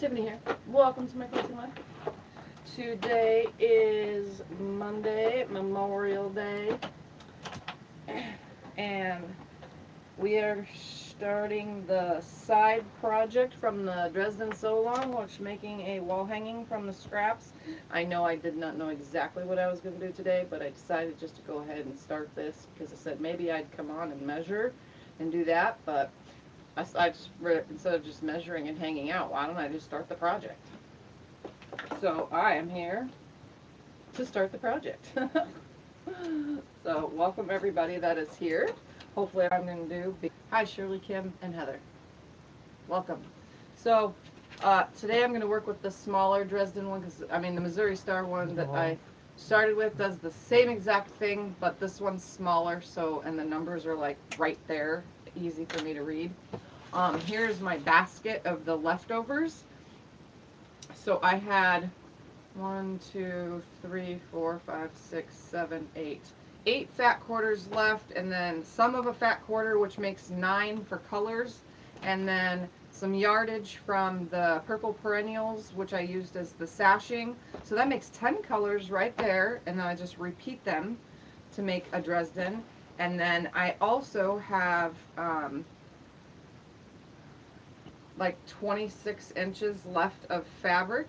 Tiffany here. Welcome to my quilting life. Today is Monday, Memorial Day, and we are starting the side project from the Dresden Sew Along, which is making a wall hanging from the scraps. I know I did not know exactly what I was going to do today, but I decided just to go ahead and start this because I said maybe I'd come on and measure and do that, but I just, instead of just measuring and hanging out, why don't I just start the project? So I am here to start the project. So welcome everybody that is here. Hopefully I'm going to do. Hi Shirley, Kim, and Heather. Welcome. So today I'm going to work with the smaller Dresden one, because the Missouri Star one that I started with does the same exact thing, but this one's smaller. So, and the numbers are like right there, easy for me to read. Here's my basket of the leftovers. So I had 1, 2, 3, 4, 5, 6, 7, 8. 8 fat quarters left, and then some of a fat quarter, which makes 9 for colors, and then some yardage from the purple perennials, which I used as the sashing. So that makes 10 colors right there, and then I just repeat them to make a Dresden. And then I also have like 26 inches left of fabric,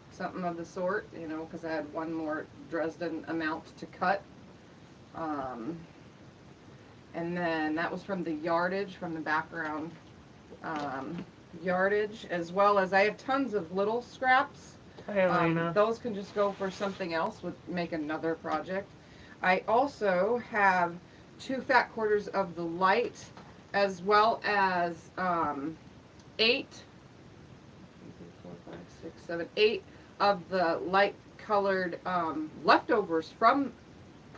something of the sort, you know, because I had one more Dresden amount to cut. And then that was from the yardage, from the background yardage, as well as I have tons of little scraps. Hey, those can just go for something else, make another project. I also have 2 fat quarters of the light, as well as 8 of the light colored leftovers from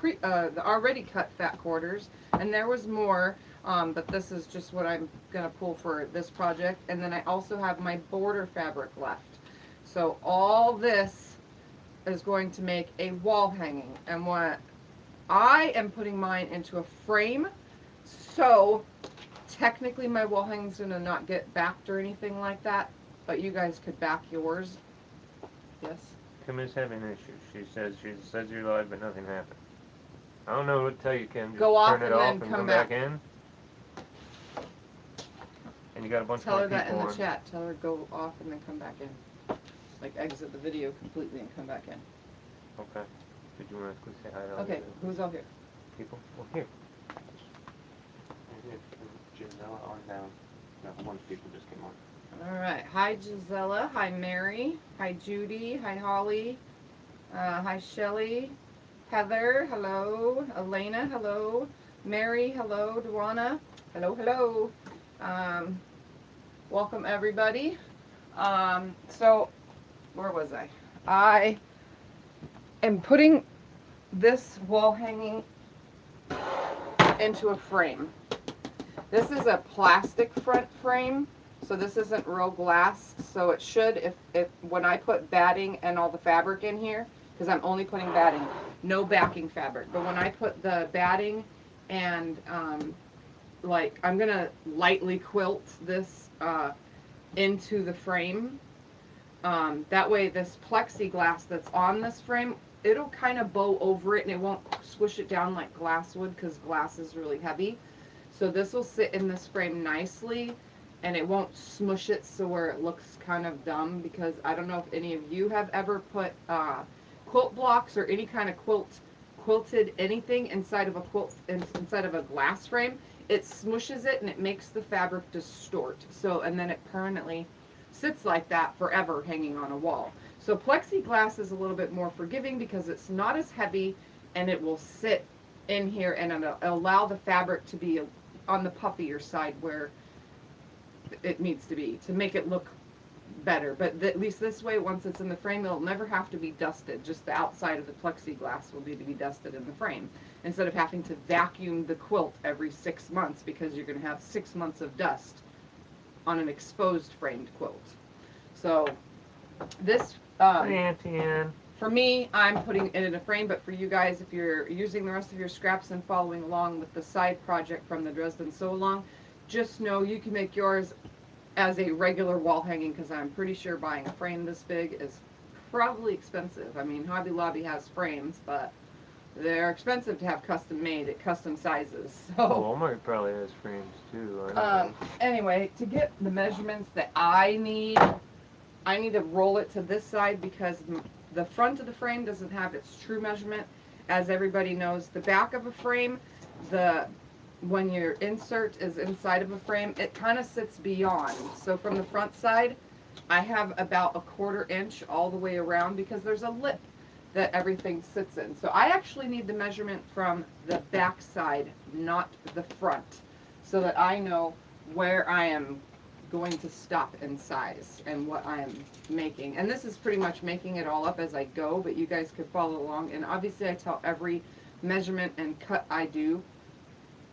the already cut fat quarters, and there was more, but this is just what I'm gonna pull for this project. And then I also have my border fabric left. So all this is going to make a wall hanging, and what I am putting mine into a frame, so technically my wall hanging's gonna not get backed or anything like that, but you guys could back yours. Yes? Kim is having issues. She says you're live, but nothing happened. I don't know what to tell you, Kim. Just go off turn it and off then and come back back in. And you got a bunch Tell more her that people in the on. chat. Tell her go off and then come back in. Like exit the video completely and come back in. Okay. Did you want to quickly say hi to all Okay, the who's all here? people? Well, here. Gisela on down. No, a bunch of people just came on. Alright. Hi Gisela. Hi Mary. Hi Judy. Hi Holly. Hi Shelly. Heather. Hello. Elena. Hello. Mary. Hello. Duana. Hello. Hello. Welcome everybody. So where was I? I am putting this wall hanging into a frame. This is a plastic front frame, so this isn't real glass, so it should, if when I put batting and all the fabric in here, because I'm only putting batting, no backing fabric, but when I put the batting and like I'm gonna lightly quilt this into the frame, that way this plexiglass that's on this frame, it'll kind of bow over it and it won't squish it down like glass would, because glass is really heavy. So this will sit in this frame nicely, and it won't smush it so where it looks kind of dumb, because I don't know if any of you have ever put quilt blocks or any kind of quilted anything inside of a quilt, inside of a glass frame. It smushes it and it makes the fabric distort. So, and then it permanently sits like that forever hanging on a wall. So plexiglass is a little bit more forgiving because it's not as heavy, and it will sit in here and it'll allow the fabric to be on the puffier side where it needs to be to make it look better. But at least this way, once it's in the frame, it'll never have to be dusted. Just the outside of the plexiglass will need to be dusted in the frame, instead of having to vacuum the quilt every 6 months, because you're going to have 6 months of dust on an exposed framed quilt. So this Auntie Ann. For me, I'm putting it in a frame, but for you guys, if you're using the rest of your scraps and following along with the side project from the Dresden Sew Along, just know you can make yours as a regular wall hanging, because I'm pretty sure buying a frame this big is probably expensive. I mean, Hobby Lobby has frames, but they're expensive to have custom made at custom sizes. So Walmart probably has frames too. I don't know. anyway, to get the measurements that I need to roll it to this side because the front of the frame doesn't have its true measurement. As everybody knows, the back of a frame, when your insert is inside of a frame, it kind of sits beyond. So from the front side, I have about 1/4 inch all the way around because there's a lip that everything sits in. So I actually need the measurement from the back side, not the front, so that I know where I am going to stop in size and what I am making. And this is pretty much making it all up as I go, but you guys could follow along. And obviously I tell every measurement and cut I do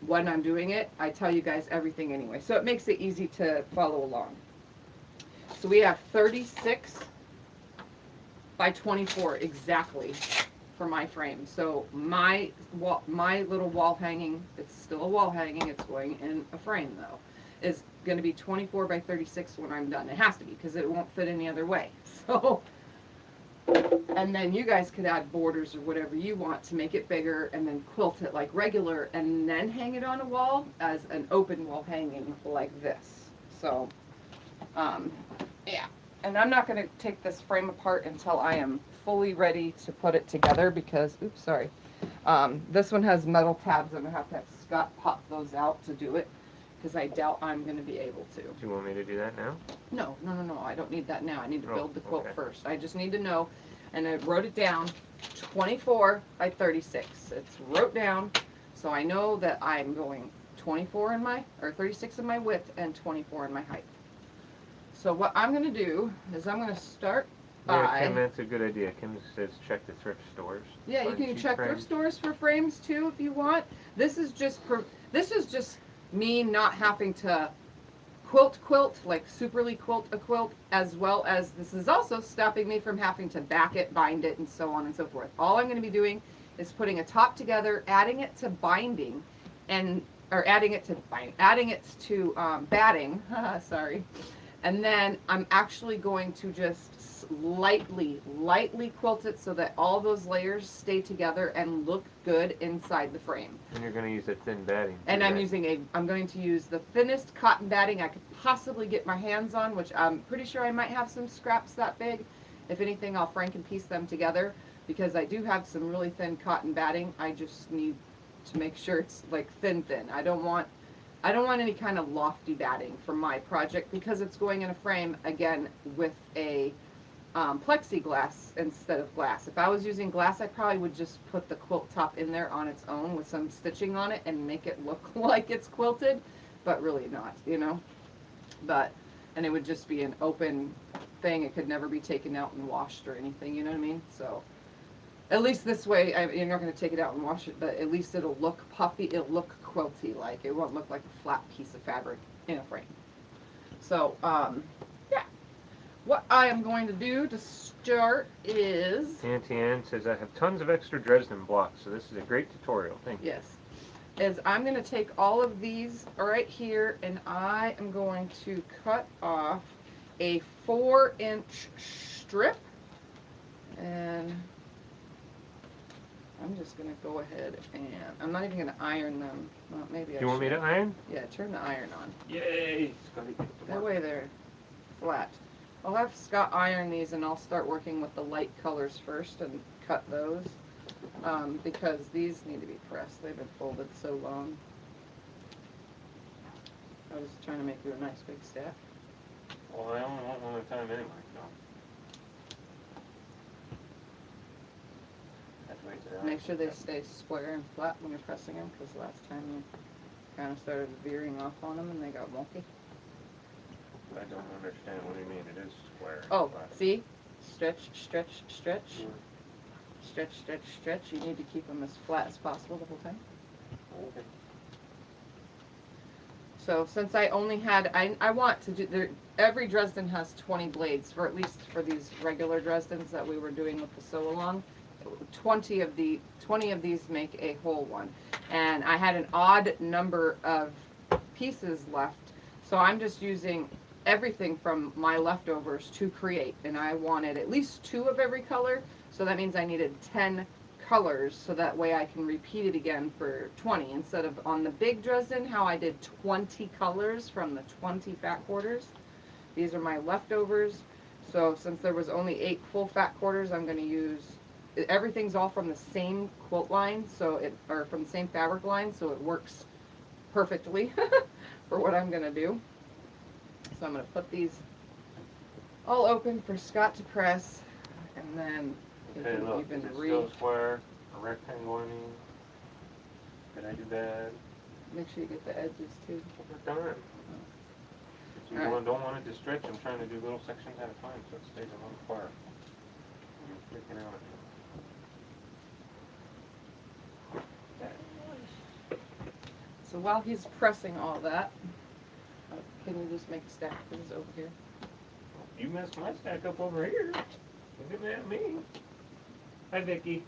when I'm doing it. I tell you guys everything anyway. So it makes it easy to follow along. So we have 36 by 24 exactly for my frame. So my little wall hanging, it's still a wall hanging, it's going in a frame though, is going to be 24 by 36 when I'm done. It has to be because it won't fit any other way. So, and then you guys could add borders or whatever you want to make it bigger and then quilt it like regular and then hang it on a wall as an open wall hanging like this. So, yeah. And I'm not going to take this frame apart until I am fully ready to put it together because, oops, sorry. This one has metal tabs. I'm going to have Scott pop those out to do it because I doubt I'm going to be able to. Do you want me to do that now? No. I don't need that now. I need to build the quilt okay. first. I just need to know, and I wrote it down, 24 by 36. It's wrote down, so I know that I'm going 36 in my width and 24 in my height. So what I'm going to do is I'm going to start by... Yeah, Kim, that's a good idea. Kim says check the thrift stores. Yeah, you can check thrift stores for frames too if you want. This is just me not having to quilt, like superly quilt a quilt, as well as this is also stopping me from having to back it, bind it, and so on and so forth. All I'm going to be doing is putting a top together, adding it to binding, adding it to batting, sorry. And then I'm actually going to just lightly quilt it so that all those layers stay together and look good inside the frame. And you're going to use a thin batting. And I'm going to use the thinnest cotton batting I could possibly get my hands on, which I'm pretty sure I might have some scraps that big. If anything, I'll frank and piece them together because I do have some really thin cotton batting. I just need to make sure it's like thin. I don't want any kind of lofty batting for my project because it's going in a frame, again, with a plexiglass instead of glass. If I was using glass, I probably would just put the quilt top in there on its own with some stitching on it and make it look like it's quilted, but really not, you know? And it would just be an open thing. It could never be taken out and washed or anything, you know what I mean? So at least this way, you're not going to take it out and wash it, but at least it'll look puffy, it'll look quilty like. It won't look like a flat piece of fabric in a frame. So, yeah. What I am going to do to start is... Auntie Ann says, I have tons of extra Dresden blocks, so this is a great tutorial. Thank you. Yes. Is I'm going to take all of these right here, and I am going to cut off a 4-inch strip. And I'm just going to go ahead and... I'm not even going to iron them. Well, maybe I should. You want me to iron? Yeah, turn the iron on. Yay! That way they're flat. I'll have Scott iron these and I'll start working with the light colors first and cut those because these need to be pressed. They've been folded so long. I was trying to make you a nice big stack. Well, I only want one at a time anyway, so. That's right there. Make sure they stay square and flat when you're pressing them because last time you kind of started veering off on them and they got wonky. I don't understand what do you mean it is square. Oh, but- see? Stretch, stretch, stretch. Stretch, stretch, stretch. You need to keep them as flat as possible the whole time. Okay. So since I only had, I want to do, every Dresden has 20 blades, for at least for these regular Dresdens that we were doing with the sew along. 20 of these make a whole one. And I had an odd number of pieces left. So I'm just using everything from my leftovers to create, and I wanted at least 2 of every color, so that means I needed 10 colors, so that way I can repeat it again for 20 instead of on the big Dresden how I did 20 colors from the 20 fat quarters. These are my leftovers, so since there was only 8 full fat quarters, I'm going to use, everything's all from the same quilt line, or from the same fabric line, so it works perfectly for what I'm going to do. So I'm going to put these all open for Scott to press, and then you Okay, can look, even is it read. still a square, a rectangle, I mean? Did I do bad? Make sure you get the edges too. Over time. If you Alright. don't want it to stretch, I'm trying to do little sections at a time so it stays in one square. I'm freaking out. So while he's pressing all that, can you just make a stack of these over here? You messed my stack up over here. Don't get mad at me. Hi, Vicky.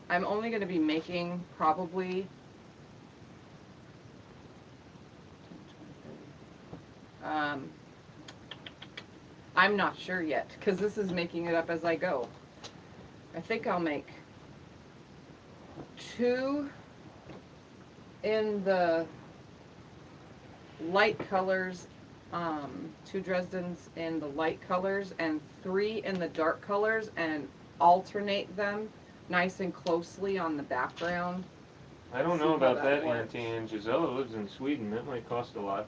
I'm only going to be making probably I'm not sure yet because this is making it up as I go. I think I'll make 2 in the light colors, 2 Dresdens in the light colors and 3 in the dark colors, and alternate them nice and closely on the background. I don't See know how about that that, works. Auntie, and Gisela lives in Sweden. That might cost a lot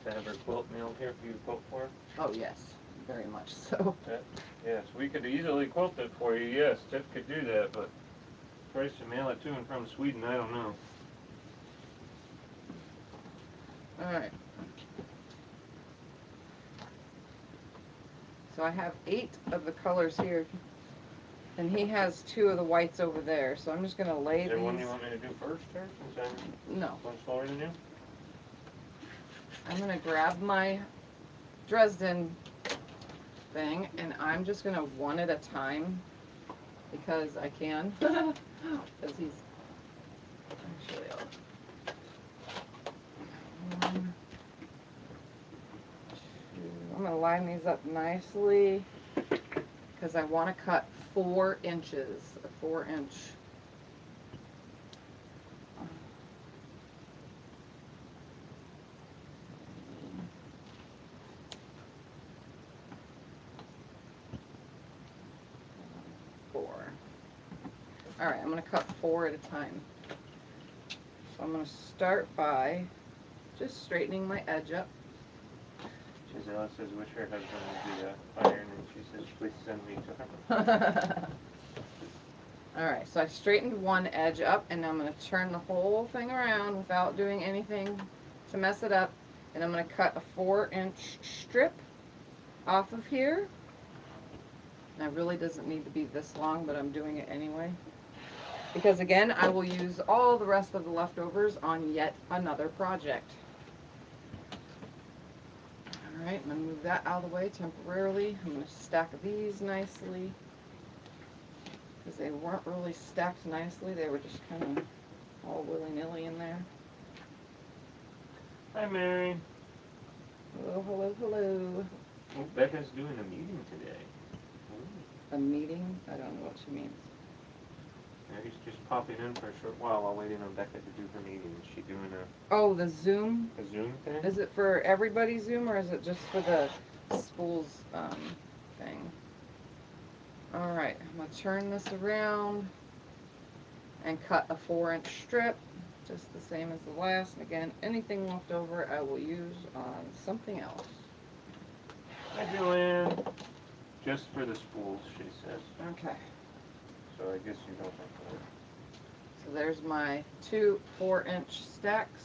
to have her quilt mailed here for you to quilt for. Oh yes, very much so. Yes, we could easily quilt it for you. Yes, Tiff could do that, but price to mail it to and from Sweden, I don't know. Alright. So I have 8 of the colors here, and he has 2 of the whites over there, so I'm just going to lay Is there one these. you want me to do first, or since I'm No. going slower than you? I'm going to grab my Dresden thing, and I'm just going to one at a time, because I can, because he's, actually, I'll, 1, 2, I'm going to line these up nicely, because I want to cut 4 inches, a 4-inch. Alright, I'm going to cut 4 at a time. So I'm going to start by just straightening my edge up. Gisela says, wish her husband would be a iron, and she says, please send me to her. Alright, so I straightened one edge up, and I'm going to turn the whole thing around without doing anything to mess it up. And I'm going to cut a 4-inch strip off of here. Now, it really doesn't need to be this long, but I'm doing it anyway. Because again, I will use all the rest of the leftovers on yet another project. Alright, I'm going to move that out of the way temporarily. I'm going to stack these nicely. Because they weren't really stacked nicely, they were just kind of all willy-nilly in there. Hi, Mary. Hello, hello, hello. Oh, Becca's doing a meeting today. A meeting? I don't know what she means. Mary's just popping in for a short while waiting on Becca to do her meeting. Is she doing Oh, the Zoom? a Zoom thing? Is it for everybody's Zoom, or is it just for the school's thing? Alright, I'm going to turn this around and cut a 4-inch strip, just the same as the last. And again, anything left over I will use on something else. Hi, Joanne. Just for the spools, she says. Okay, So I guess you don't have to. so there's my 2 4-inch stacks.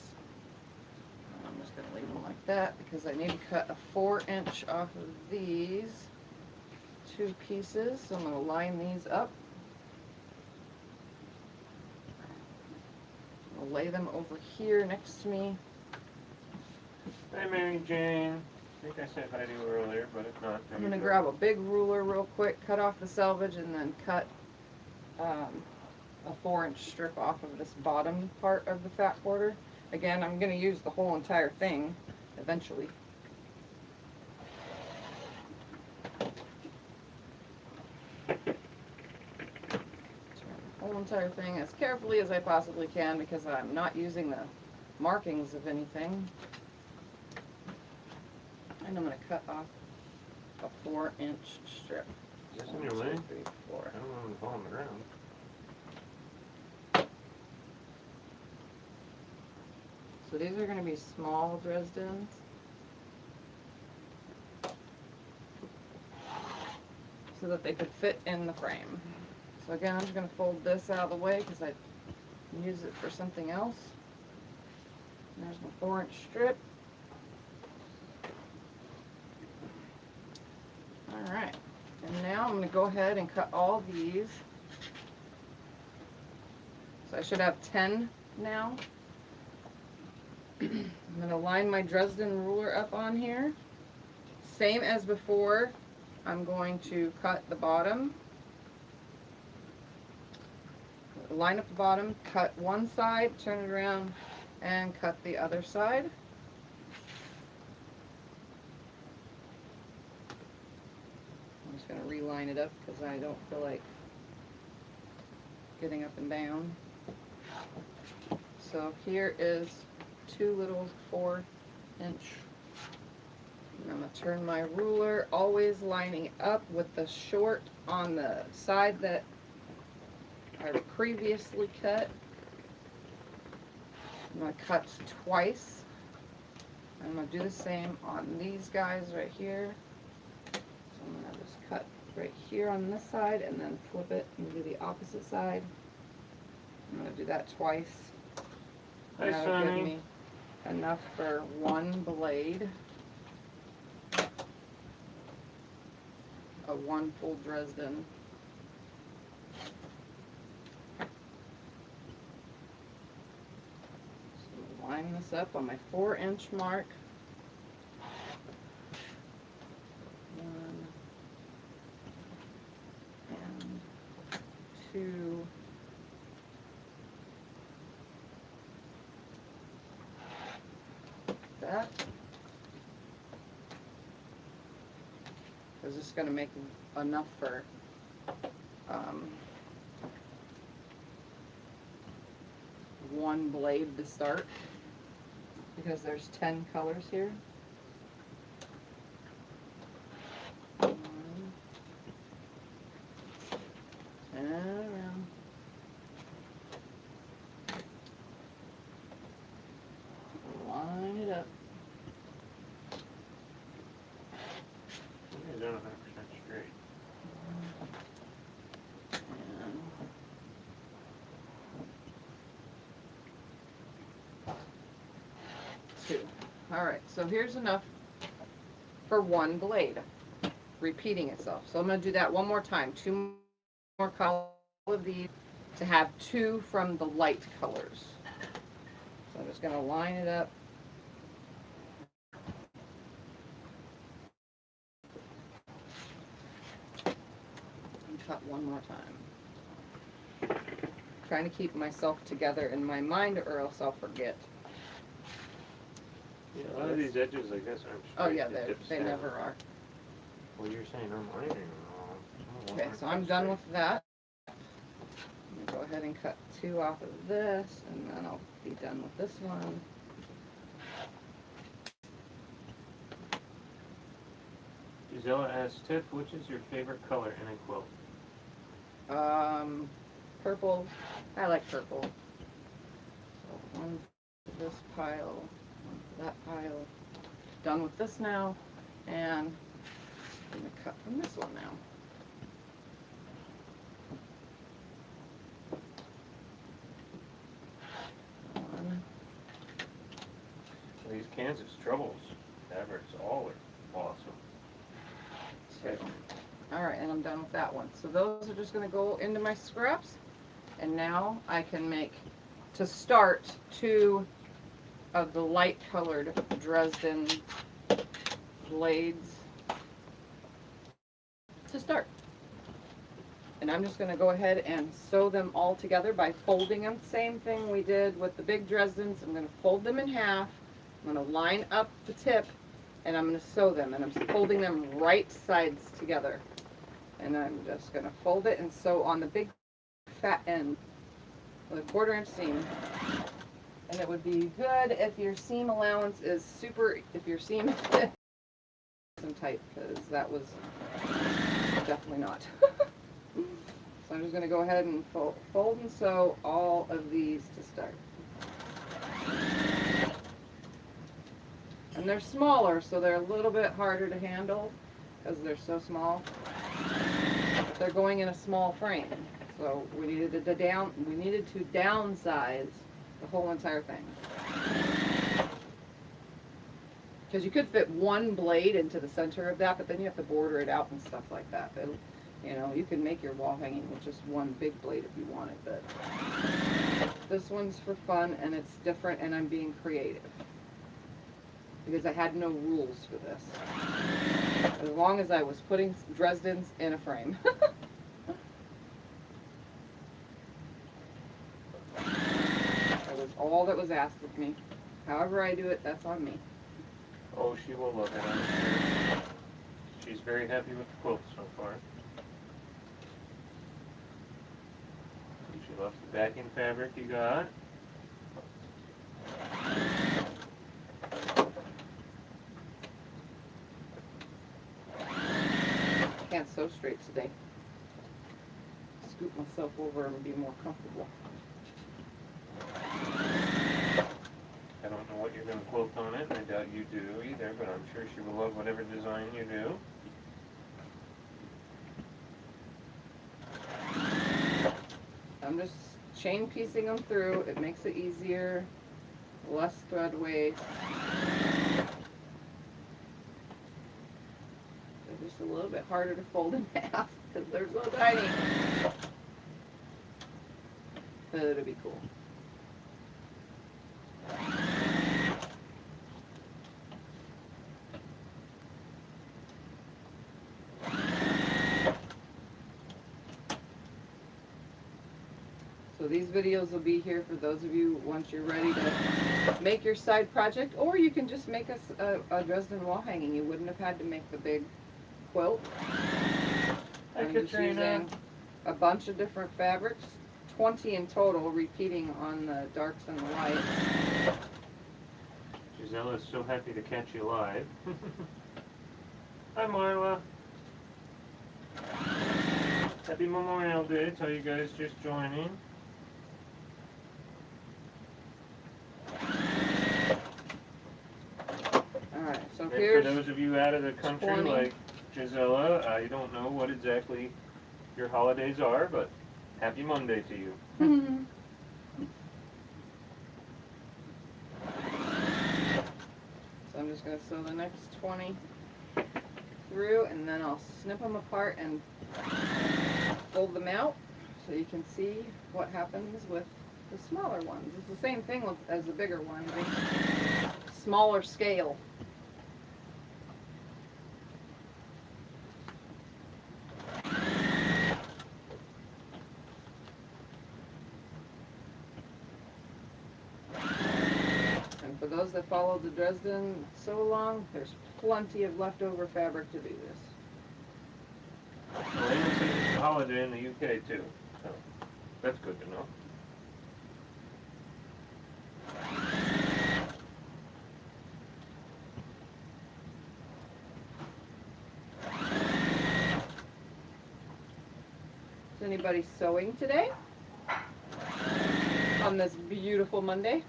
I'm just going to leave them like that because I need to cut a 4-inch off of these 2 pieces. So I'm going to line these up. I'll lay them over here next to me. Hi, Mary Jane. I think I said hi to you earlier, but if not, I'm going to grab a big ruler real quick, cut off the selvage, and then cut a 4-inch strip off of this bottom part of the fat quarter. Again, I'm going to use the whole entire thing, eventually. Whole entire thing as carefully as I possibly can because I'm not using the markings of anything. And I'm going to cut off a 4-inch strip. Is this in your way? 1, 2, 3, 4. I don't want them to fall on the ground. So these are going to be small Dresdens. So that they could fit in the frame. So again, I'm just going to fold this out of the way because I can use it for something else. And there's my 4-inch strip. Alright, and now I'm going to go ahead and cut all these. So I should have 10 now. I'm going to line my Dresden ruler up on here. Same as before, I'm going to cut the bottom. Line up the bottom, cut one side, turn it around, and cut the other side. I'm just going to reline it up because I don't feel like getting up and down. So here is 2 little 4-inch. And I'm going to turn my ruler, always lining up with the short on the side that I previously cut. I'm going to cut twice. I'm going to do the same on these guys right here. So I'm going to just cut right here on this side and then flip it and do the opposite side. I'm going to do that twice. Hi, That'll give Sonny. me enough for 1 blade. A 1 full Dresden. So line this up on my 4-inch mark. 1 and 2. That. Is this going to make enough for one blade to start? Because there's 10 colors here. 1, and around. Line it up. You don't 100% straight. And 2. Alright, so here's enough for 1 blade, repeating itself. So I'm going to do that one more time. 2 more colors of these to have 2 from the light colors. So I'm just going to line it up. And cut one more time. Trying to keep myself together in my mind or else I'll forget. Yeah, a lot of these edges, I guess, aren't straight. Oh yeah, It dips they down. never are. Well, you're saying I'm lining them wrong. Okay, so I'm done with that. I'm gonna go ahead and cut 2 off of this, and then I'll be done with this one. Gisela asks, Tiff, which is your favorite color in a quilt? Purple. I like purple. So 1 for this pile, 1 for that pile. Done with this now, and I'm gonna cut from this one now. One. These Kansas Troubles fabrics all are awesome. 2. Alright, and I'm done with that one. So those are just going to go into my scraps. And now I can make, to start, 2 of the light colored Dresden blades to start. And I'm just going to go ahead and sew them all together by folding them. Same thing we did with the big Dresdens. I'm going to fold them in half I'm gonna line up the tip and I'm gonna sew them, and I'm folding them right sides together. And I'm just gonna fold it and sew on the big fat end with a 1/4 inch seam. And it would be good if your seam allowance is super, if your seam is some tight, because that was definitely not. So I'm just gonna go ahead and fold and sew all of these to start. And they're smaller, so they're a little bit harder to handle because they're so small. But they're going in a small frame, so we needed to downsize the whole entire thing. Because you could fit one blade into the center of that, but then you have to border it out and stuff like that. But, you know, you can make your wall hanging with just one big blade if you wanted, but this one's for fun and it's different and I'm being creative. Because I had no rules for this. As long as I was putting Dresdens in a frame. That was all that was asked of me. However I do it, that's on me. Oh, she will love it, I'm sure. She's very happy with the quilt so far. She loves the backing fabric you got. Can't sew straight today. Scoop myself over and be more comfortable. I don't know what you're going to quilt on it, and I doubt you do either, but I'm sure she will love whatever design you do. I'm just chain piecing them through. It makes it easier, less thread waste. They're just a little bit harder to fold in half because they're so tiny. But it'll be cool. So these videos will be here for those of you once you're ready to make your side project, or you can just make a Dresden wall hanging. You wouldn't have had to make the big quilt. I'm just using a bunch of different fabrics, 20 in total, repeating on the darks and the lights. Giselle is so happy to catch you live. Hi Marla. Happy Memorial Day to you guys just joining. Alright, so And here's for those of you out of the country 20. like Gisela, I don't know what exactly your holidays are, but happy Monday to you. So I'm just going to sew the next 20 through, and then I'll snip them apart and fold them out so you can see what happens with the smaller ones. It's the same thing as the bigger ones, just smaller scale. For those that follow the Dresden Sew Along, there's plenty of leftover fabric to do this. Well, it's a holiday in the UK too, so that's good to know. Is anybody sewing today? On this beautiful Monday?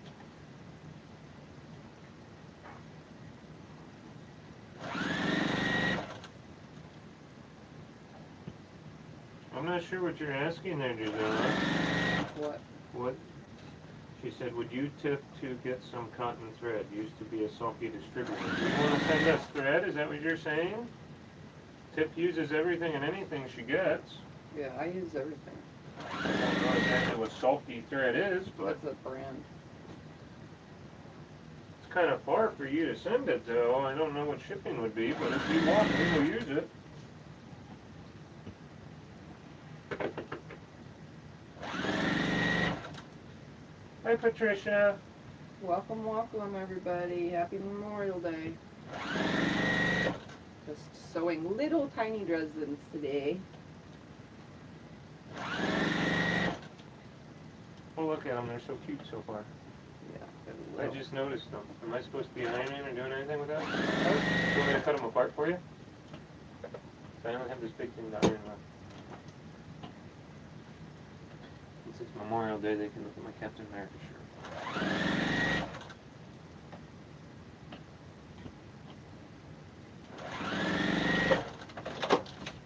I'm not sure what you're asking there, Gisela. What? What? She said, would you tip to get some cotton thread? Used to be a sulky distributor. Do you want to send us thread? Is that what you're saying? Tip uses everything and anything she gets. Yeah, I use everything. I don't know exactly what sulky thread is, but That's a brand. it's kind of far for you to send it, though. I don't know what shipping would be, but if you want, we will use it. Hi, Patricia. Welcome, welcome, everybody. Happy Memorial Day. Just sewing little tiny Dresdens today. Oh, look at them. They're so cute so far. Yeah. I just noticed them. Am I supposed to be ironing or doing anything with that? Do you want me to cut them apart for you? I only have this big thing to iron left. Since it's Memorial Day, they can look at my Captain America shirt.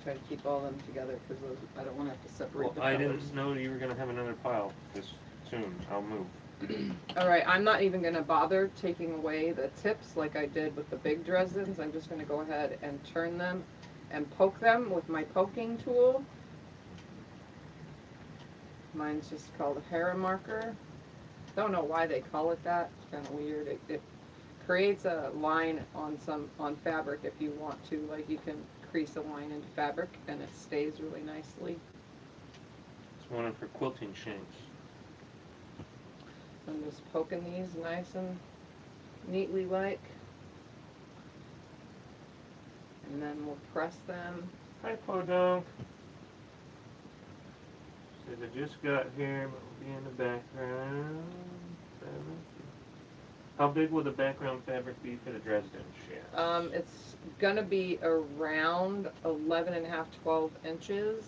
Try to keep all of them together because I don't want to have to separate Well, the I colors. didn't know you were going to have another pile this soon. I'll move. Alright, I'm not even going to bother taking away the tips like I did with the big Dresdens. I'm just going to go ahead and turn them and poke them with my poking tool. Mine's just called a Hera marker. Don't know why they call it that. It's kind of weird. It creates a line on fabric if you want to. Like you can crease a line into fabric and it stays really nicely. It's one for quilting shanks. I'm just poking these nice and neatly like. And then we'll press them. Hi, Podunk. Says I just got here, but will be in the background. How big will the background fabric be for the Dresden shafts? It's gonna be around 11.5, 12 inches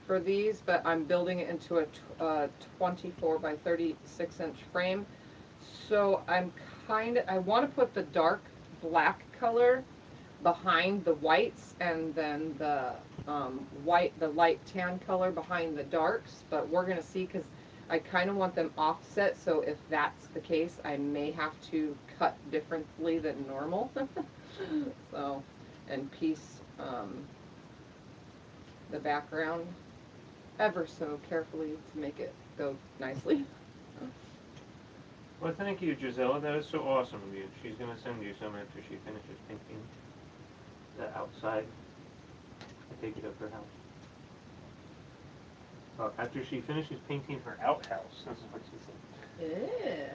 for these, but I'm building it into a 24 by 36 inch frame. So I want to put the dark black color behind the whites and then the the light tan color behind the darks, but we're gonna see because I kind of want them offset, so if that's the case, I may have to cut differently than normal. So, and piece the background ever so carefully to make it go nicely. Well, thank you, Gisela. That is so awesome of you. She's going to send you some after she finishes painting the outside. I take it up her house. After she finishes painting her outhouse. This is what she said. Yeah.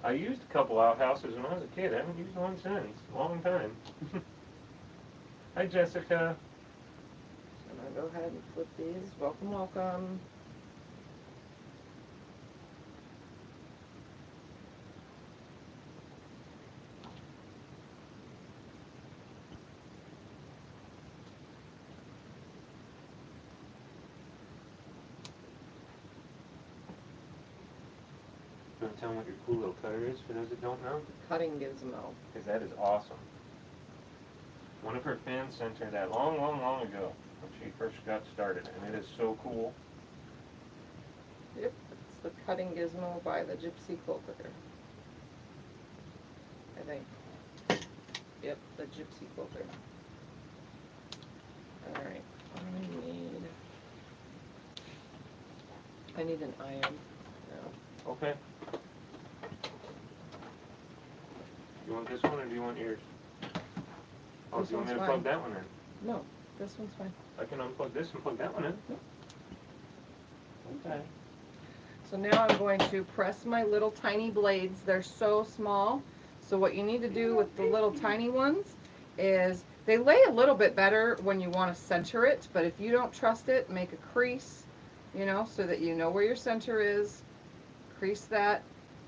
I used a couple outhouses when I was a kid. I haven't used one since. Long time. Hi, Jessica. I'm gonna go ahead and flip these. Welcome, welcome. You want to tell them what your cool little cutter is for those that don't know? Cutting gizmo. Because that is awesome. One of her fans sent her that long, long, long ago when she first got started, and it is so cool. Yep, it's the Cutting Gizmo by the Gypsy Quilter. I think. Yep, the Gypsy Quilter. Alright, I need an iron now. Okay. You want this one or do you want yours? Oh, This do you want me one's to fine. plug that one in? No, this one's fine. I can unplug this and plug that one in. Okay. So now I'm going to press my little tiny blades. They're so small. So what you need to do with the little tiny ones is they lay a little bit better when you want to center it, but if you don't trust it, make a crease, you know, so that you know where your center is. Crease that,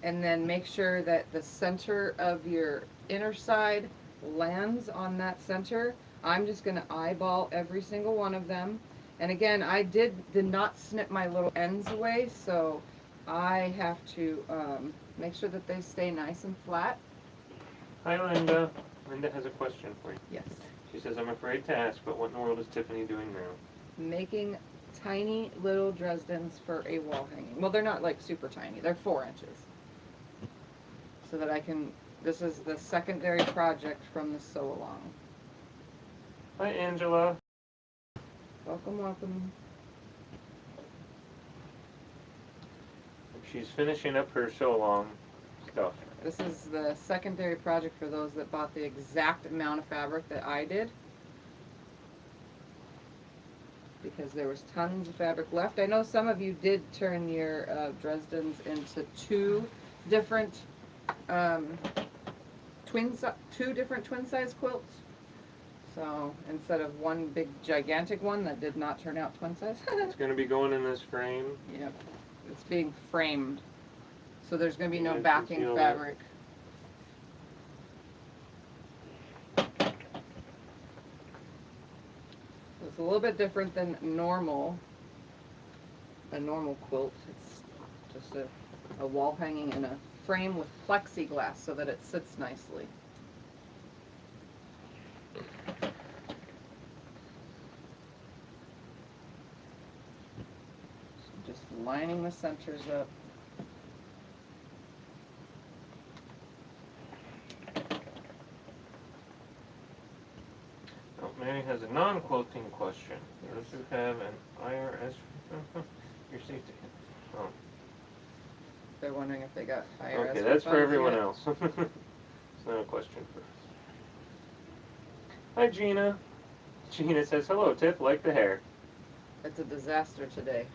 and then make sure that the center of your inner side lands on that center. I'm just going to eyeball every single one of them. And again, I did not snip my little ends away, so I have to make sure that they stay nice and flat. Hi, Linda. Linda has a question for you. Yes. She says, I'm afraid to ask, but what in the world is Tiffany doing now? Making tiny little Dresdens for a wall hanging. Well, they're not like super tiny. They're 4 inches. So that I can, this is the secondary project from the Sew Along. Hi, Angela. Welcome, welcome. She's finishing up her Sew Along stuff. This is the secondary project for those that bought the exact amount of fabric that I did. because there was tons of fabric left. I know some of you did turn your Dresdens into two different two different twin size quilts. So instead of one big gigantic one that did not turn out twin size. It's going to be going in this frame. Yep, it's being framed, so there's going to be no Yeah, backing conceal it. fabric. It's a little bit different than a normal quilt. It's just a wall hanging in a frame with plexiglass so that it sits nicely. So just lining the centers up. Oh, Mary has a non-quilting question. Those who have an IRS, your safety. Oh, They're wondering if they got IRS. okay, that's for refunds everyone yet. else. It's not a question for us. Hi, Gina. Gina says, hello, Tiff, like the hair. It's a disaster today.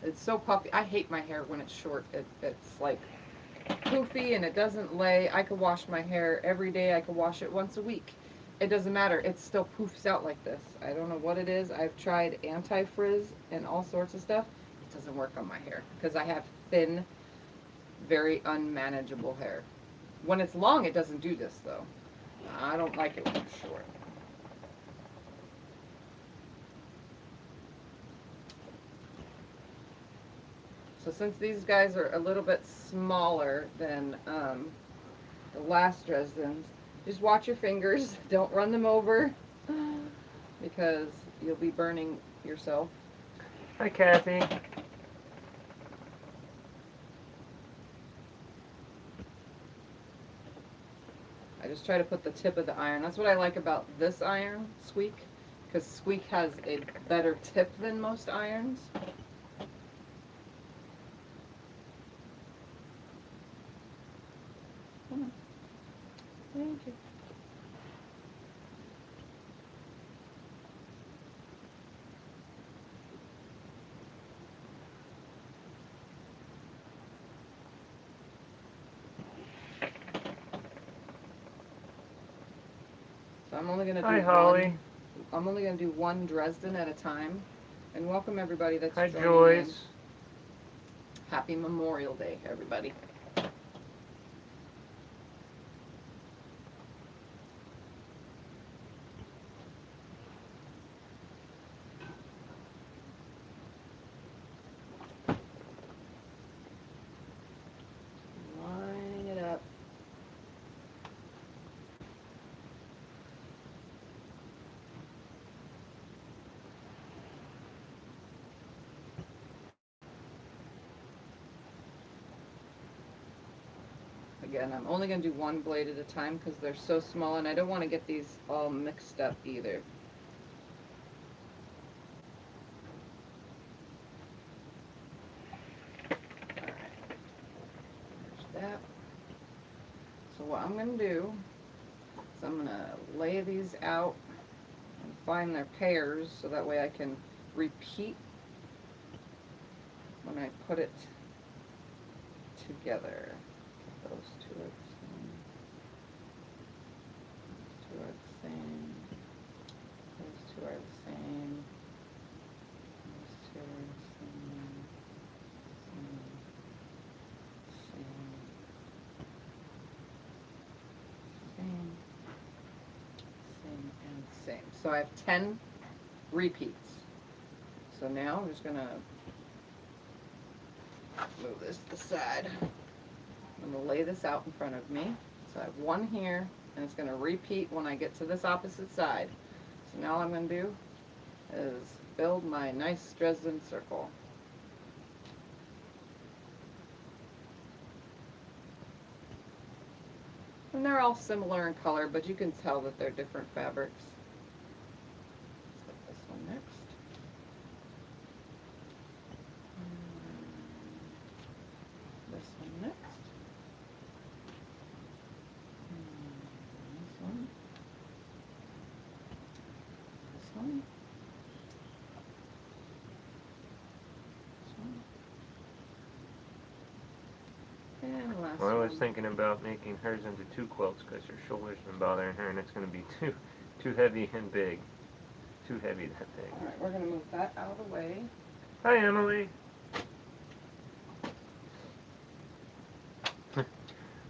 It's so puffy. I hate my hair when it's short. It's like poofy and it doesn't lay. I could wash my hair every day. I could wash it once a week. It doesn't matter. It still poofs out like this. I don't know what it is. I've tried anti-frizz and all sorts of stuff. It doesn't work on my hair because I have thin, very unmanageable hair. When it's long, it doesn't do this though. I don't like it when it's short. So since these guys are a little bit smaller than the last Dresdens, just watch your fingers. Don't run them over because you'll be burning yourself. Hi, Kathy. I just try to put the tip of the iron. That's what I like about this iron, Squeak, because Squeak has a better tip than most irons. Thank you. So I'm only gonna do Hi, Holly. one. I'm only gonna do one Dresden at a time. And welcome everybody that's Hi, joining Joyce. in. Happy Memorial Day, everybody. Lining it up. Again, I'm only going to do one blade at a time because they're so small and I don't want to get these all mixed up either. Alright, there's that. So what I'm going to do is I'm going to lay these out and find their pairs so that way I can repeat when I put it together. Those two are the same. Those two are the same. Those two are the same. Those two are the same. Same. Same and same. So I have 10 repeats. So now I'm just gonna move this to the side. I'm going to lay this out in front of me. So I have one here, and it's going to repeat when I get to this opposite side. So now all I'm going to do is build my nice Dresden circle. And they're all similar in color, but you can tell that they're different fabrics. Let's put this one next. This one next. This one. This one. last Well, I was one. thinking about making hers into 2 quilts because her shoulder's been bothering her, and it's going to be too heavy and big. Too heavy that big. All right, we're gonna move that out of the way. Hi, Emily.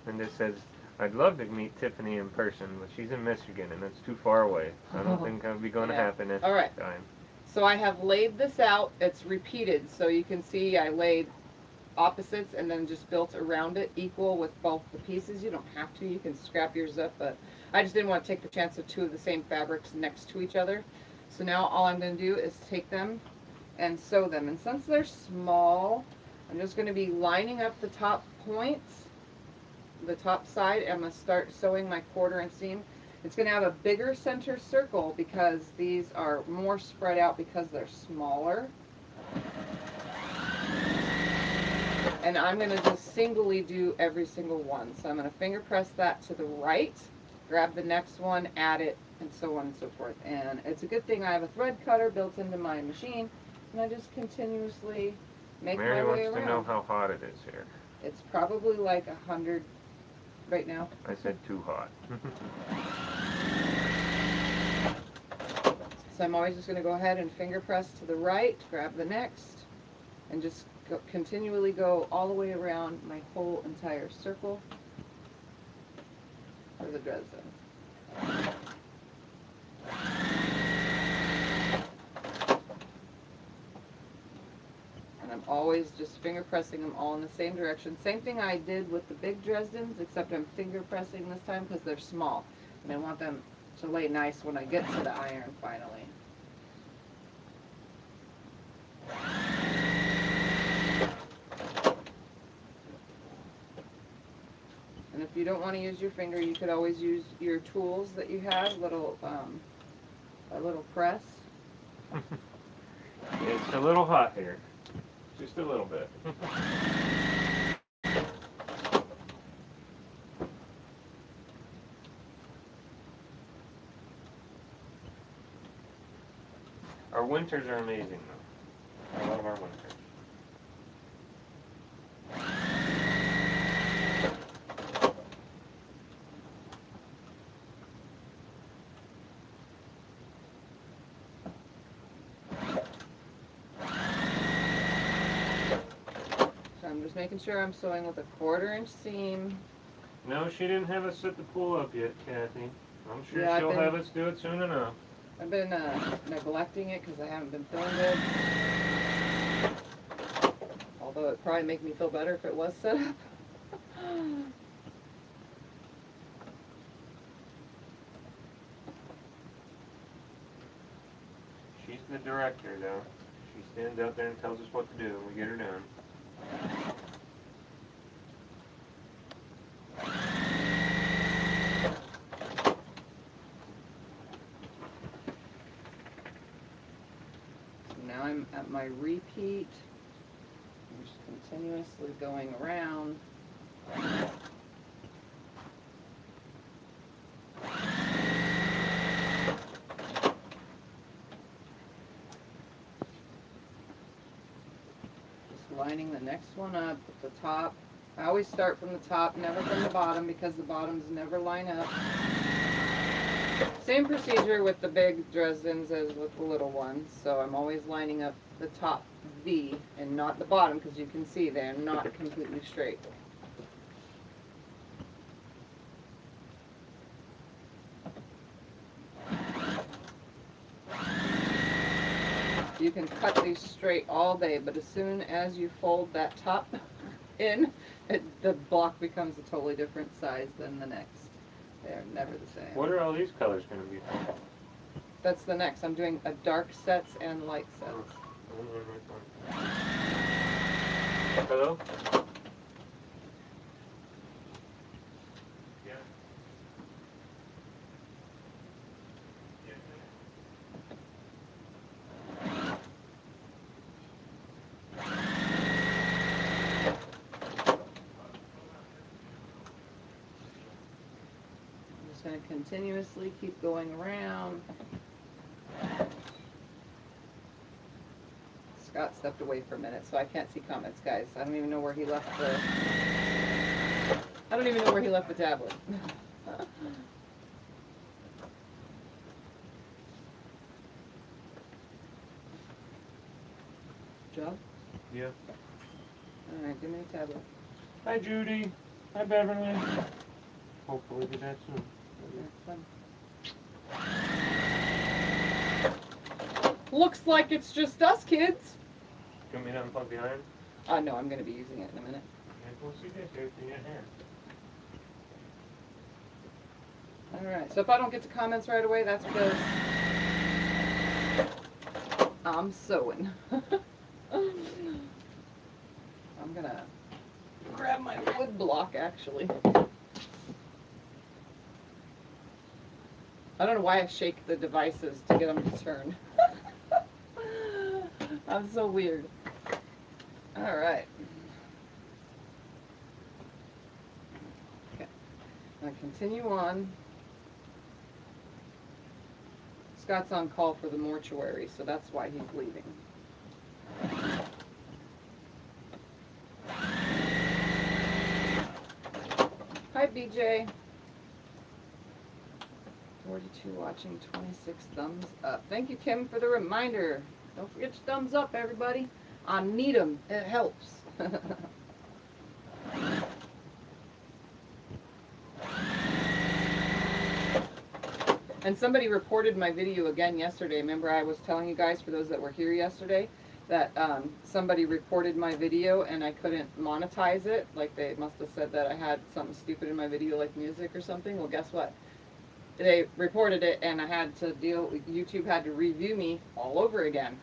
Linda says, I'd love to meet Tiffany in person, but she's in Michigan, and that's too far away. I don't think that'll be going to Yeah. happen at All right. this time. So I have laid this out. It's repeated, so you can see I laid opposites and then just built around it equal with both the pieces. You don't have to. You can scrap yours up, but I just didn't want to take the chance of 2 of the same fabrics next to each other. So now all I'm going to do is take them and sew them. And since they're small, I'm just going to be lining up the top points, the top side. I'm going to start sewing my 1/4 inch seam. It's going to have a bigger center circle because these are more spread out because they're smaller. And I'm going to just singly do every single one. So I'm going to finger press that to the right, grab the next one, add it, and so on and so forth. And it's a good thing I have a thread cutter built into my machine, and I just continuously make Mary my way wants around. to know how hot it is here. It's probably like 100 right now. I said too hot. So I'm always just going to go ahead and finger press to the right, grab the next, and just continually go all the way around my whole entire circle for the Dresden. And I'm always just finger pressing them all in the same direction. Same thing I did with the big Dresdens, except I'm finger pressing this time because they're small. And I want them to lay nice when I get to the iron finally. And if you don't want to use your finger, you could always use your tools that you have, a little press. It's a little hot here. Just a little bit. Our winters are amazing, though. I love our winters. So I'm just making sure I'm sewing with a 1/4 inch seam. No, she didn't have us set the pool up yet, Kathy. I'm sure Yeah, she'll have us do it soon enough. I've been neglecting it because I haven't been feeling good. Although it'd probably make me feel better if it was set up. She's the director, though. She stands out there and tells us what to do, and we get her done. So now I'm at my repeat. I'm just continuously going around. Lining the next one up at the top. I always start from the top, never from the bottom, because the bottoms never line up. Same procedure with the big Dresdens as with the little ones, so I'm always lining up the top V and not the bottom, because you can see they're not completely straight. You can cut these straight all day, but as soon as you fold that top in, the block becomes a totally different size than the next. They're never the same. What are all these colors going to be? That's the next. I'm doing a dark sets and light sets. Hello? Yeah. I'm just going to continuously keep going around. Scott stepped away for a minute, so I can't see comments, guys. I don't even know where he left the I don't even know where he left the tablet. Job? Yeah. Alright, give me a tablet. Hi, Judy. Hi, Beverly. Hopefully be back soon. Looks like it's just us kids. You want me to unplug the iron? No, I'm gonna be using it in a minute. Yeah, we'll see this everything in here. Alright, so if I don't get to comments right away, that's because I'm sewing. I'm gonna grab my wood block actually. I don't know why I shake the devices to get them to turn. I'm so weird. Alright. Okay. Now continue on. Scott's on call for the mortuary, so that's why he's leaving. Hi, BJ. 42 watching, 26 thumbs up. Thank you, Kim, for the reminder. Don't forget your thumbs up, everybody. I need them. It helps. And somebody reported my video again yesterday. Remember I was telling you guys, for those that were here yesterday, that somebody reported my video and I couldn't monetize it. Like they must have said that I had something stupid in my video like music or something. Well, guess what? They reported it and I had to YouTube had to review me all over again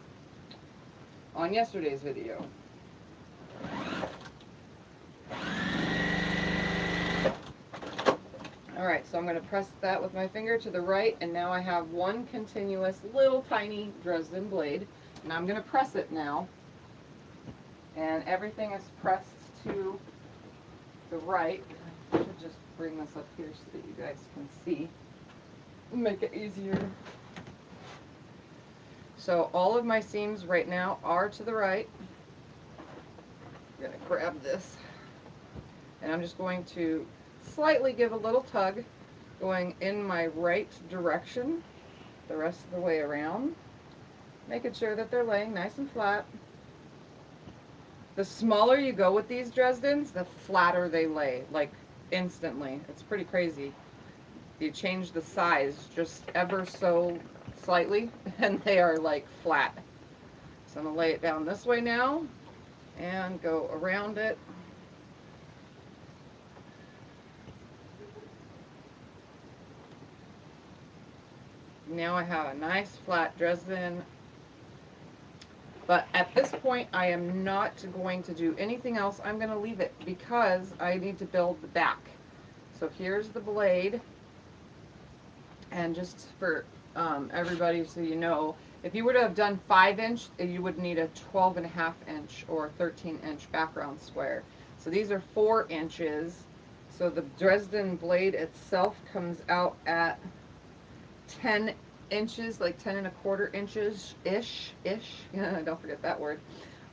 on yesterday's video. Alright, so I'm going to press that with my finger to the right, and now I have one continuous little tiny Dresden blade, and I'm going to press it now, and everything is pressed to the right. I should just bring this up here so that you guys can see, make it easier. So all of my seams right now are to the right. I'm going to grab this, and I'm just going to slightly give a little tug going in my right direction the rest of the way around, making sure that they're laying nice and flat. The smaller you go with these Dresdens, the flatter they lay, like instantly. It's pretty crazy. You change the size just ever so slightly and they are like flat. So I'm going to lay it down this way now and go around it. Now I have a nice flat Dresden, but at this point I am not going to do anything else. I'm going to leave it because I need to build the back. So here's the blade, and just for everybody so you know, if you were to have done 5-inch, you would need a 12.5-inch or 13-inch background square. So these are 4 inches, so the Dresden blade itself comes out at 10 inches, like 10 1/4 inches ish. Don't forget that word.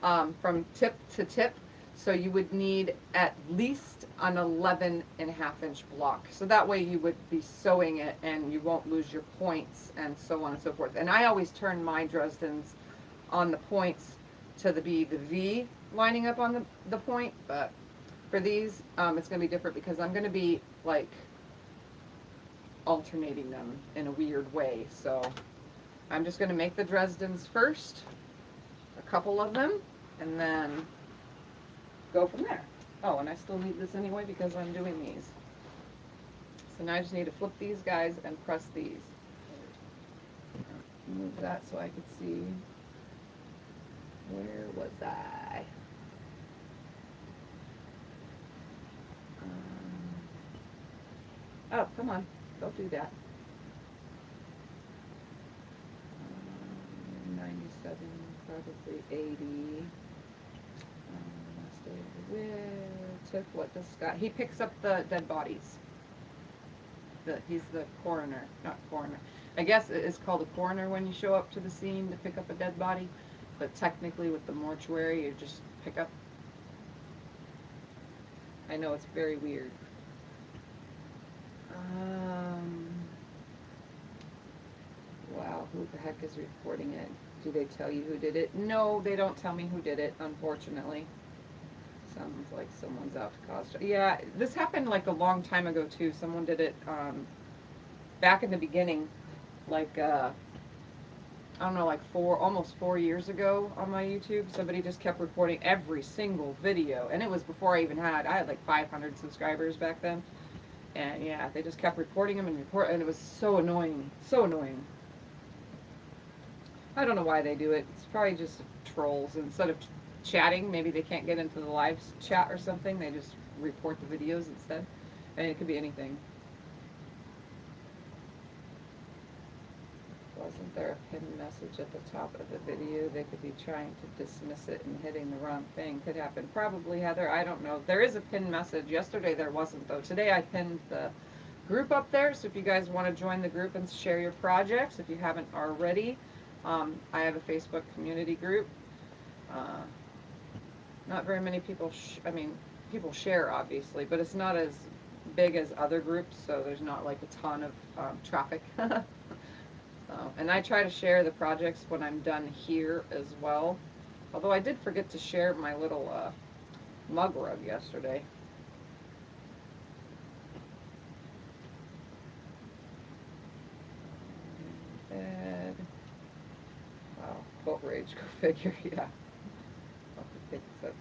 From tip to tip. So you would need at least an 11.5-inch block. So that way you would be sewing it and you won't lose your points and so on and so forth. And I always turn my Dresdens on the points to the V lining up on the point, but for these it's going to be different because I'm going to be like alternating them in a weird way. So I'm just going to make the Dresdens first, a couple of them, and then go from there. Oh, and I still need this anyway because I'm doing these. So now I just need to flip these guys and press these. Move that so I could see. Where was I? Oh, come on. Don't do that. 97, probably 80. Stay with Tiff. What does Scott? He picks up the dead bodies. He's the coroner, not coroner. I guess it is called a coroner when you show up to the scene to pick up a dead body, but technically with the mortuary, you just pick up. I know it's very weird. Wow, who the heck is reporting it? Do they tell you who did it? No, they don't tell me who did it, unfortunately. Sounds like someone's out to cause. Yeah, this happened like a long time ago too. Someone did it back in the beginning, like I don't know, like almost 4 years ago on my YouTube. Somebody just kept reporting every single video, and it was before I had like 500 subscribers back then. And yeah, they just kept reporting them and and it was so annoying, so annoying. I don't know why they do it. It's probably just trolls. Instead of chatting, maybe they can't get into the live chat or something. They just report the videos instead. And it could be anything. Wasn't there a pinned message at the top of the video? They could be trying to dismiss it and hitting the wrong thing. Could happen. Probably, Heather. I don't know. There is a pinned message. Yesterday there wasn't, though. Today I pinned the group up there, so if you guys want to join the group and share your projects, if you haven't already, I have a Facebook community group. Not very many people, people share, obviously, but it's not as big as other groups, so there's not like a ton of traffic. And I try to share the projects when I'm done here as well. Although I did forget to share my little mug rug yesterday. Bed. Wow, boat rage, go figure, yeah. I'll pick up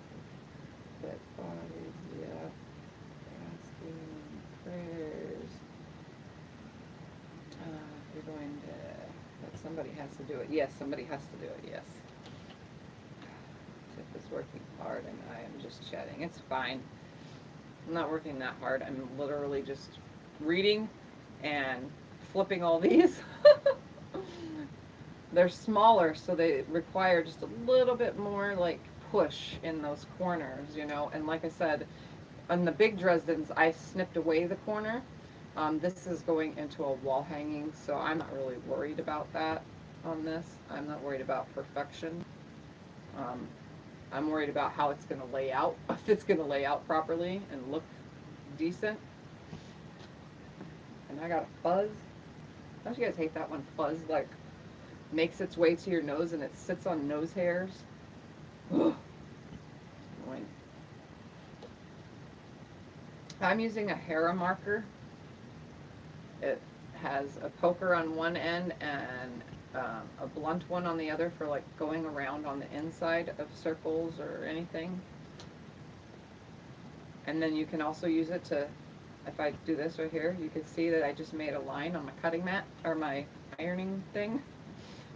dead bodies, yeah. Asking prayers. We're going to, but somebody has to do it. Yes, somebody has to do it, yes. Tiff is working hard and I am just chatting. It's fine. I'm not working that hard. I'm literally just reading and flipping all these. They're smaller, so they require just a little bit more like push in those corners, you know. And like I said, on the big Dresdens, I snipped away the corner. This is going into a wall hanging, so I'm not really worried about that on this. I'm not worried about perfection. I'm worried about how it's going to lay out, if it's going to lay out properly and look decent. And I got a fuzz. Don't you guys hate that when fuzz like makes its way to your nose and it sits on nose hairs? Ugh. Annoying. I'm using a Hera marker. It has a poker on one end and a blunt one on the other for like going around on the inside of circles or anything. And then you can also use it to, if I do this right here, you can see that I just made a line on my cutting mat or my ironing thing.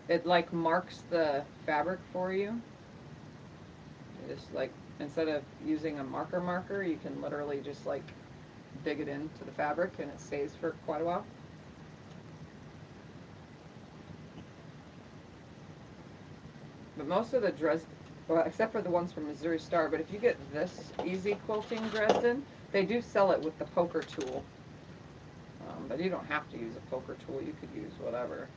It like marks the fabric for you. Just like, instead of using a marker, you can literally just like dig it into the fabric and it stays for quite a while. But most of the Dresden, well, except for the ones from Missouri Star, but if you get this Easy Quilting Dresden, they do sell it with the poker tool. But you don't have to use a poker tool, you could use whatever.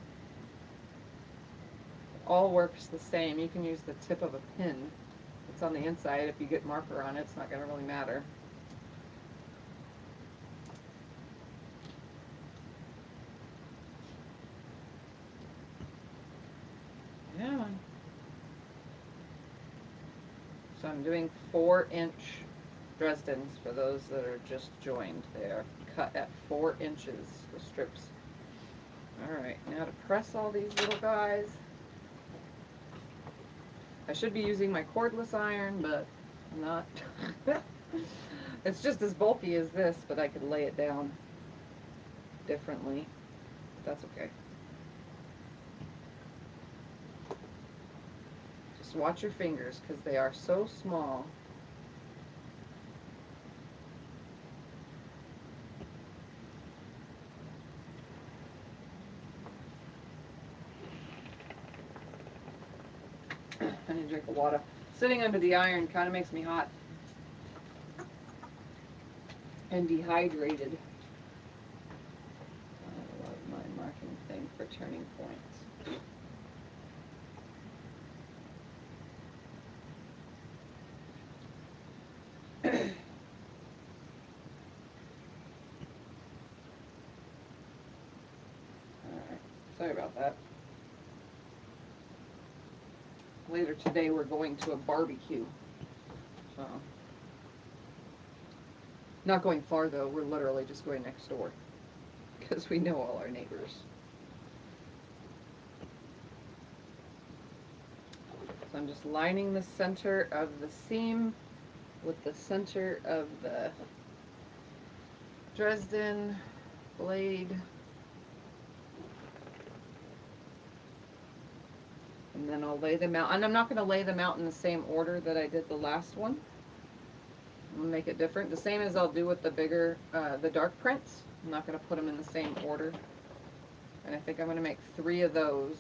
It all works the same. You can use the tip of a pin. It's on the inside. If you get marker on it, it's not going to really matter. Yeah. So I'm doing 4-inch Dresdens for those that are just joined. They are cut at 4 inches, the strips. Alright, now to press all these little guys. I should be using my cordless iron, but I'm not. It's just as bulky as this, but I could lay it down differently. That's okay. Just watch your fingers because they are so small. I need to drink of water. Sitting under the iron kind of makes me hot and dehydrated. I love my marking thing for turning points. Sorry about that. Later today we're going to a barbecue. So, not going far though, we're literally just going next door. Because we know all our neighbors. So I'm just lining the center of the seam with the center of the Dresden blade. And then I'll lay them out. And I'm not going to lay them out in the same order that I did the last one. I'm going to make it different. The same as I'll do with the bigger, the dark prints. I'm not going to put them in the same order. And I think I'm going to make 3 of those.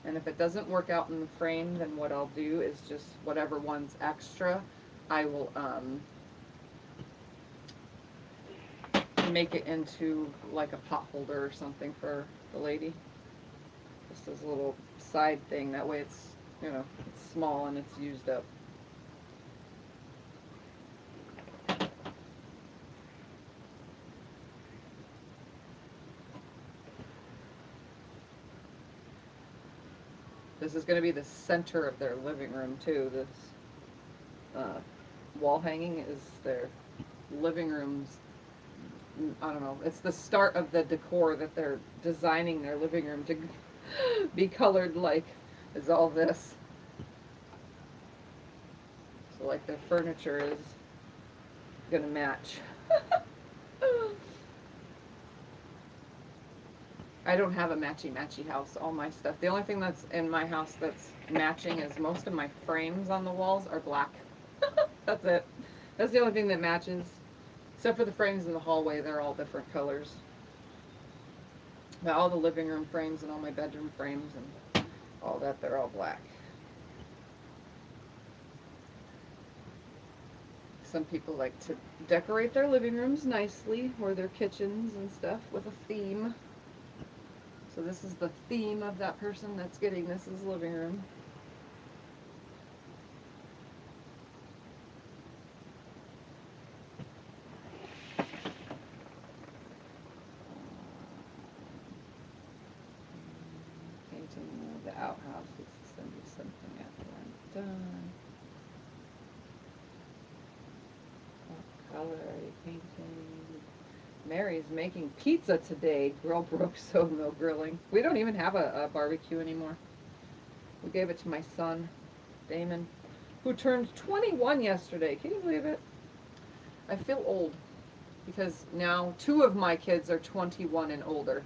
And if it doesn't work out in the frame, then what I'll do is just whatever one's extra, I will make it into like a pot holder or something for the lady. Just as a little side thing. That way it's, you know, it's small and it's used up. This is going to be the center of their living room too. This wall hanging is their living room's, I don't know, it's the start of the decor that they're designing their living room to be colored like, is all this. So like their furniture is going to match. I don't have a matchy-matchy house. All my stuff. The only thing that's in my house that's matching is most of my frames on the walls are black. That's it. That's the only thing that matches. Except for the frames in the hallway, they're all different colors. But all the living room frames and all my bedroom frames and all that, they're all black. Some people like to decorate their living rooms nicely, or their kitchens and stuff, with a theme. So this is the theme of that person that's getting this as living room. Painting the outhouse. Let's send you something after I'm done. What color are you painting? Mary's making pizza today. Girl broke so no grilling. We don't even have a barbecue anymore. We gave it to my son, Damon, who turned 21 yesterday. Can you believe it? I feel old because now 2 of my kids are 21 and older.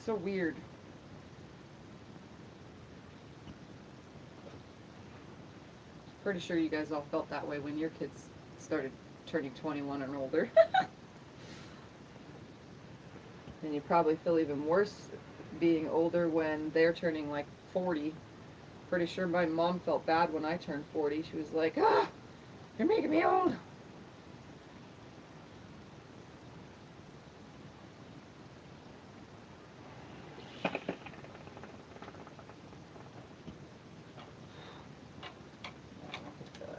So weird. Pretty sure you guys all felt that way when your kids started turning 21 and older. And you probably feel even worse being older when they're turning like 40. Pretty sure my mom felt bad when I turned 40. She was like, ah, you're making me old. I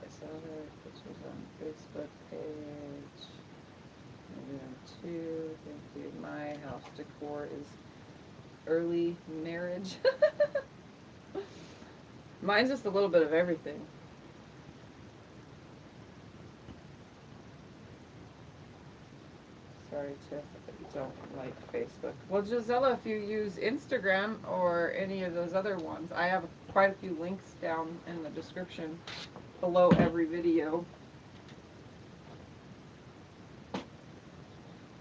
saw her pictures on Facebook page. Room 2, thank you. My house decor is early marriage. Mine's just a little bit of everything. Sorry, Tiff, that you don't like Facebook. Well, Gisela, if you use Instagram or any of those other ones, I have quite a few links down in the description below every video.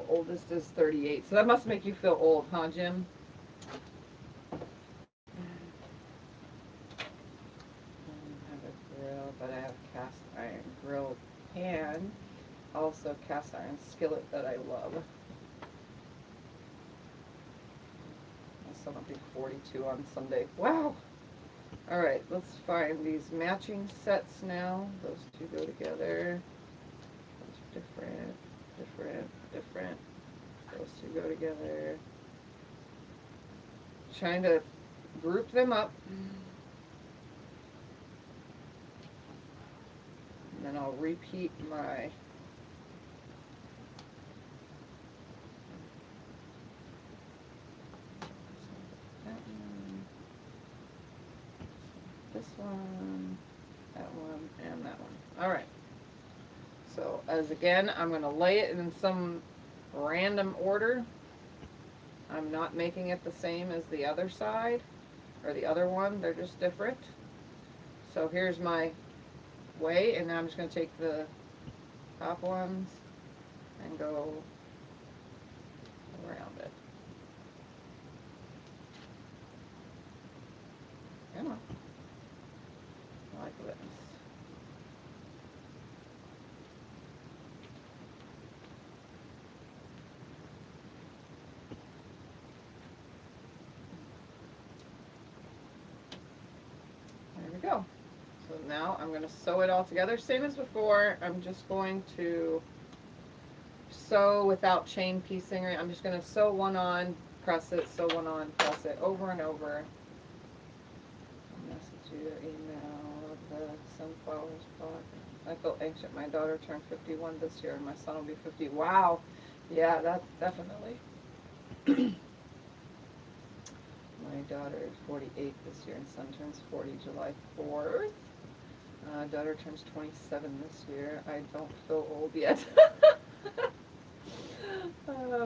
Oldest is 38, so that must make you feel old, huh, Jim? I don't have a grill, but I have a cast iron grill pan, also cast iron skillet that I love. My son will be 42 on Sunday. Wow! Alright, let's find these matching sets now. Those 2 go together. Those are different. Different. Those 2 go together. Trying to group them up. And then I'll repeat my one, and that one. All right. So as again, I'm going to lay it in some random order. I'm not making it the same as the other side or the other one. They're just different. So here's my way, and now I'm just going to take the top ones and go around it. Come on. Like this. There we go. So now I'm going to sew it all together. Same as before, I'm just going to sew without chain piecing. I'm just going to sew one on, press it, sew one on, press it over and over. Message you email of the sunflowers spot. I feel anxious. My daughter turned 51 this year, and my son will be 50. Wow. Yeah, that's definitely. My daughter is 48 this year, and son turns 40 July 4th. Daughter turns 27 this year. I don't feel old yet.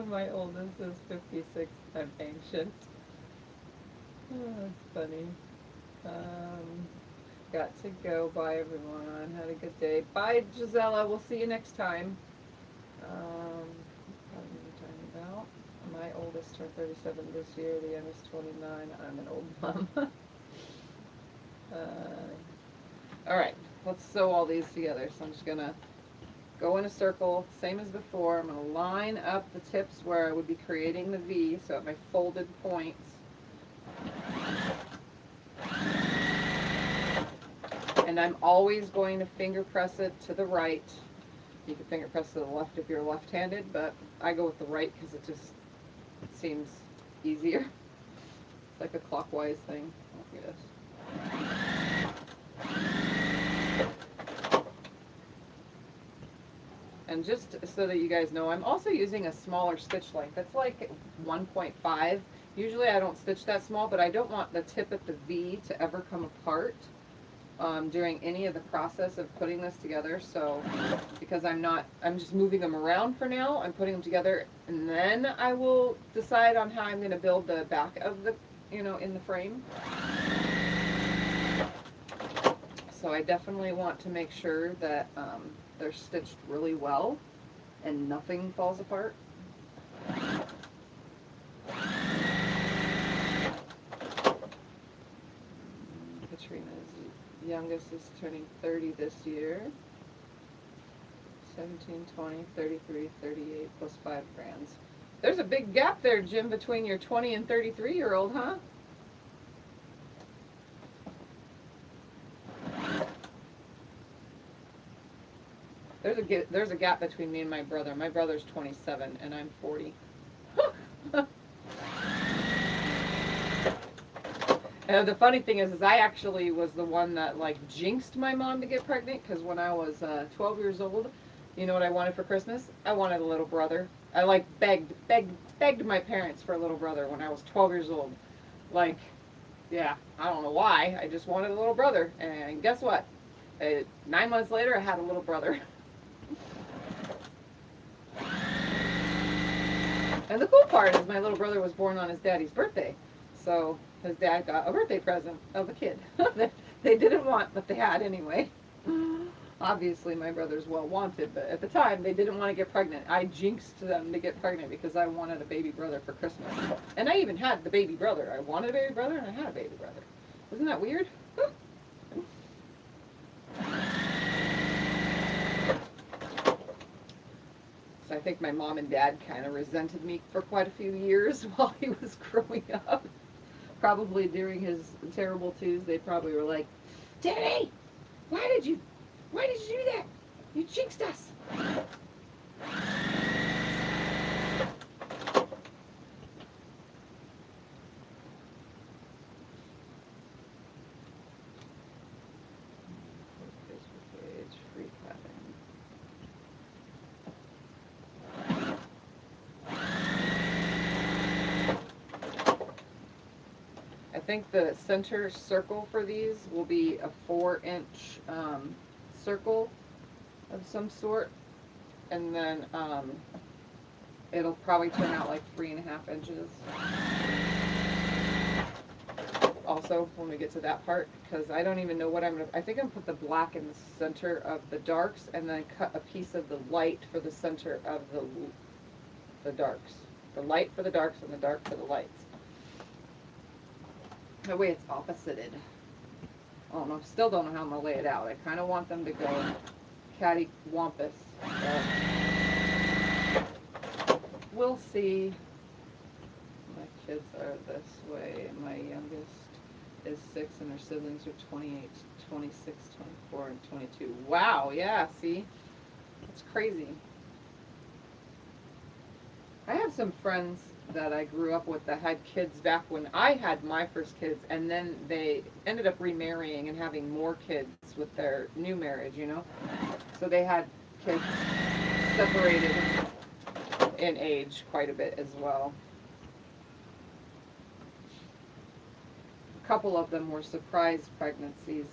My oldest is 56. I'm ancient. Oh, that's funny. Got to go. Bye, everyone. Had a good day. Bye, Gisela. We'll see you next time. What am I talking about? My oldest turned 37 this year. The youngest 29. I'm an old mom. All right. Let's sew all these together. So I'm just going to go in a circle, same as before. I'm going to line up the tips where I would be creating the V, so at my folded points. And I'm always going to finger press it to the right. You can finger press to the left if you're left-handed, but I go with the right because it just seems easier. It's like a clockwise thing, I guess. And just so that you guys know, I'm also using a smaller stitch length. It's like 1.5. Usually I don't stitch that small, but I don't want the tip at the V to ever come apart during any of the process of putting this together. So, because I'm just moving them around for now. I'm putting them together, and then I will decide on how I'm going to build the back of the, in the frame. So I definitely want to make sure that they're stitched really well and nothing falls apart. Katrina's youngest is turning 30 this year. 17, 20, 33, 38 plus 5 grands. There's a big gap there, Jim, between your 20 and 33-year-old, huh? There's a gap between me and my brother. My brother's 27 and I'm 40. And the funny thing is I actually was the one that jinxed my mom to get pregnant, because when I was 12 years old, you know what I wanted for Christmas? I wanted a little brother. I begged my parents for a little brother when I was 12 years old. Yeah, I don't know why. I just wanted a little brother. And guess what? 9 months later, I had a little brother. And the cool part is my little brother was born on his daddy's birthday. So his dad got a birthday present of a kid that they didn't want, but they had anyway. Obviously, my brother's well wanted, but at the time, they didn't want to get pregnant. I jinxed them to get pregnant because I wanted a baby brother for Christmas. And I even had the baby brother. I wanted a baby brother, and I had a baby brother. Isn't that weird? I think my mom and dad kind of resented me for quite a few years while he was growing up. Probably during his terrible twos, they probably were like, "Tiffany, why did you do that? You jinxed us." I think the center circle for these will be a 4-inch circle of some sort, and then it'll probably turn out like 3.5 inches. Also, when we get to that part, because I don't even know what I think I'm gonna put the black in the center of the darks, and then cut a piece of the light for the center of the darks. The light for the darks and the dark for the lights. That way it's opposited. I don't know, still don't know how I'm gonna lay it out. I kind of want them to go cattywampus. We'll see. My kids are this way. My youngest is 6 and her siblings are 28, 26, 24, and 22. Wow, yeah, see? It's crazy. I have some friends that I grew up with that had kids back when I had my first kids, and then they ended up remarrying and having more kids with their new marriage, you know? So they had kids separated in age quite a bit as well. A couple of them were surprise pregnancies.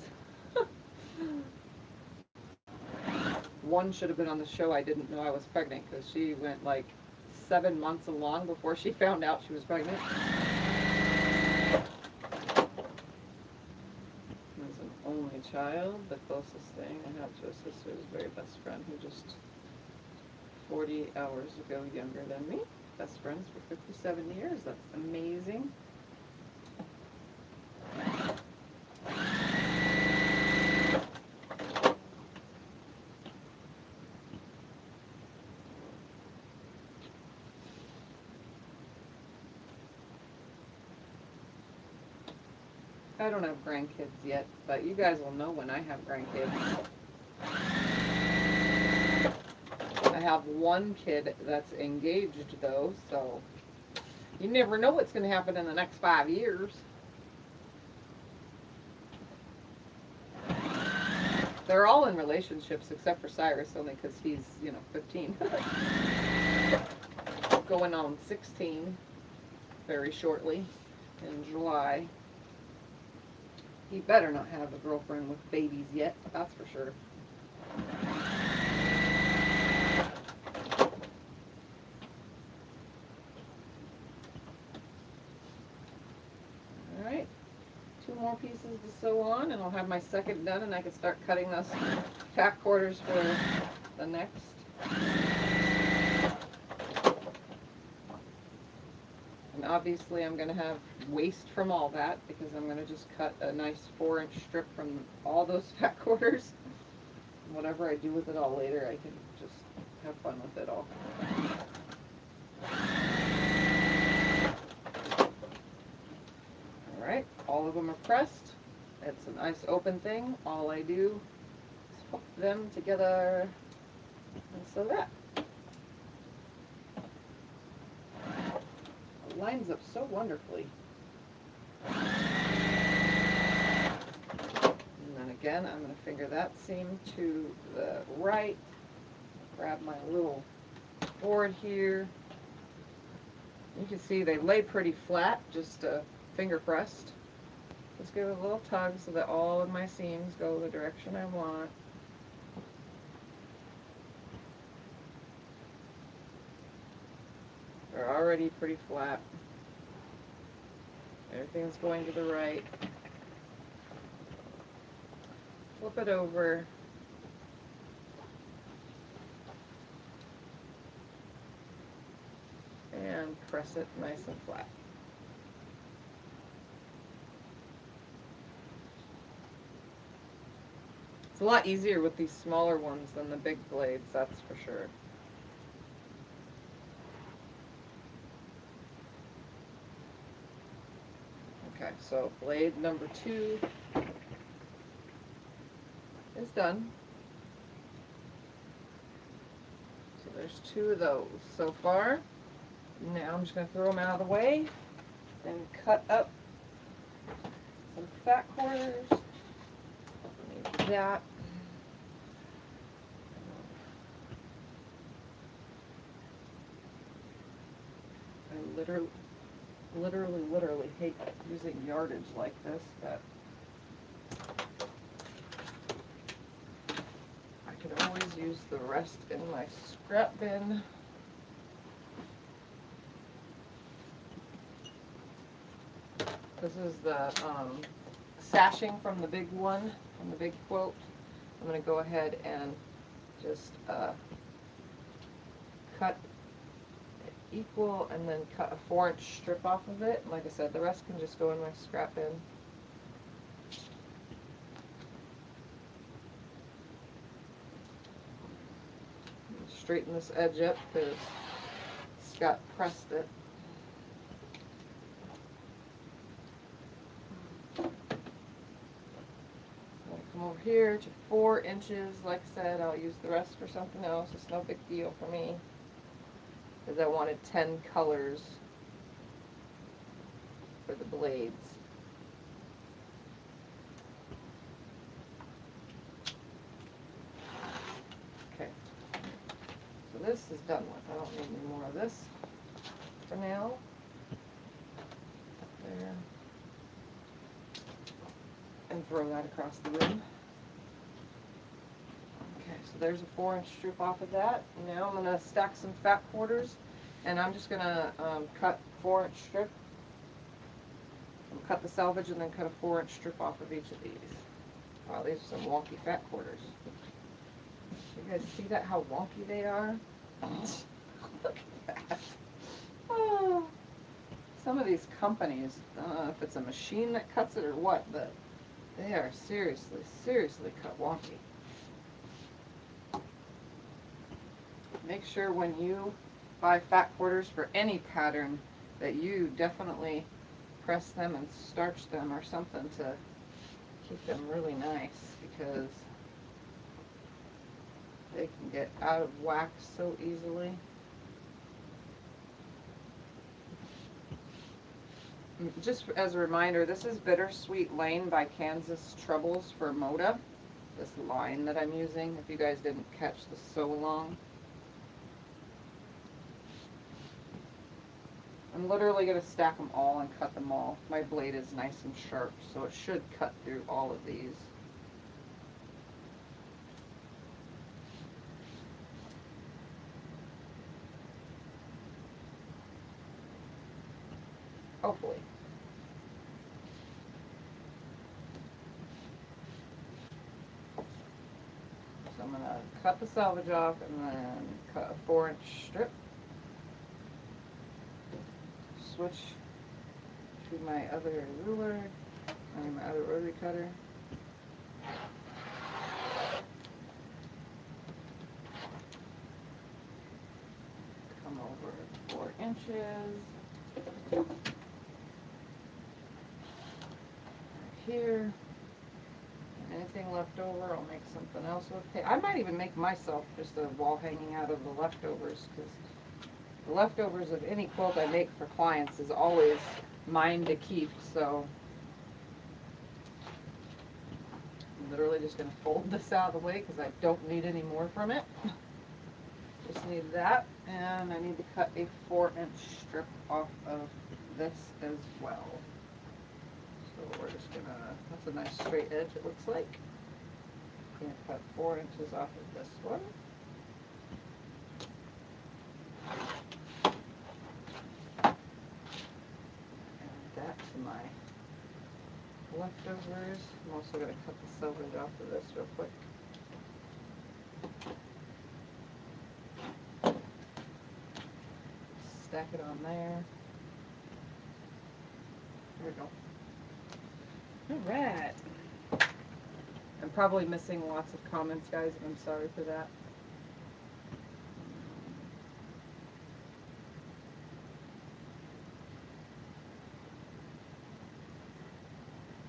One should have been on the show. I didn't know I was pregnant because she went like 7 months along before she found out she was pregnant. As an only child, the closest thing I have to a sister's very best friend who just 40 hours ago younger than me. Best friends for 57 years. That's amazing. I don't have grandkids yet, but you guys will know when I have grandkids. I have one kid that's engaged though, so you never know what's going to happen in the next 5 years. They're all in relationships except for Cyrus, only because he's, 15. Going on 16 very shortly in July. He better not have a girlfriend with babies yet, that's for sure. Alright, 2 more pieces to sew on and I'll have my second done and I can start cutting those fat quarters for the next. And obviously I'm going to have waste from all that because I'm going to just cut a nice 4-inch strip from all those fat quarters. Whatever I do with it all later, I can just have fun with it all. Alright, all of them are pressed. It's a nice open thing. All I do is hook them together and sew that. Lines up so wonderfully. And then again, I'm going to finger that seam to the right. Grab my little board here. You can see they lay pretty flat, just finger pressed. Just give it a little tug so that all of my seams go the direction I want. They're already pretty flat. Everything's going to the right. Flip it over. And press it nice and flat. It's a lot easier with these smaller ones than the big blades, that's for sure. Okay, so blade number 2 is done. So there's 2 of those so far. Now I'm just going to throw them out of the way and cut up some fat quarters. Need that. I literally literally hate using yardage like this, but I could always use the rest in my scrap bin. This is the sashing from the big one, from the big quilt. I'm going to go ahead and just cut it equal and then cut a 4-inch strip off of it. Like I said, the rest can just go in my scrap bin. Straighten this edge up because Scott pressed it. Come over here to 4 inches. Like I said, I'll use the rest for something else. It's no big deal for me because I wanted 10 colors for the blades. Okay, so this is done with. I don't need any more of this for now. Up there. And throw that across the room. Okay, so there's a 4-inch strip off of that. Now I'm going to stack some fat quarters, and I'm just going to cut 4-inch strip. I'll cut the selvage and then cut a 4-inch strip off of each of these. Wow, these are some wonky fat quarters. You guys see that, how wonky they are? Look at that. Oh. Some of these companies, I don't know if it's a machine that cuts it or what, but they are seriously cut wonky. Make sure when you buy fat quarters for any pattern that you definitely press them and starch them or something to keep them really nice, because they can get out of whack so easily. Just as a reminder, this is Bittersweet Lane by Kansas Troubles for Moda. This line that I'm using, if you guys didn't catch the sew along. I'm literally going to stack them all and cut them all. My blade is nice and sharp, so it should cut through all of these. Hopefully. So I'm going to cut the selvage off and then cut a 4-inch strip. Switch to my other ruler, my other rotary cutter. Come over 4 inches. Here. And anything left over, I'll make something else with. Hey, I might even make myself just a wall hanging out of the leftovers, because the leftovers of any quilt I make for clients is always mine to keep. So I'm literally just going to fold this out of the way because I don't need any more from it. Just need that, and I need to cut a 4-inch strip off of this as well. So we're just gonna, that's a nice straight edge it looks like. I'm gonna cut 4 inches off of this one. And that's my leftovers. I'm also gonna cut the selvage off of this real quick. Stack it on there. There we go. Alright. I'm probably missing lots of comments, guys, and I'm sorry for that.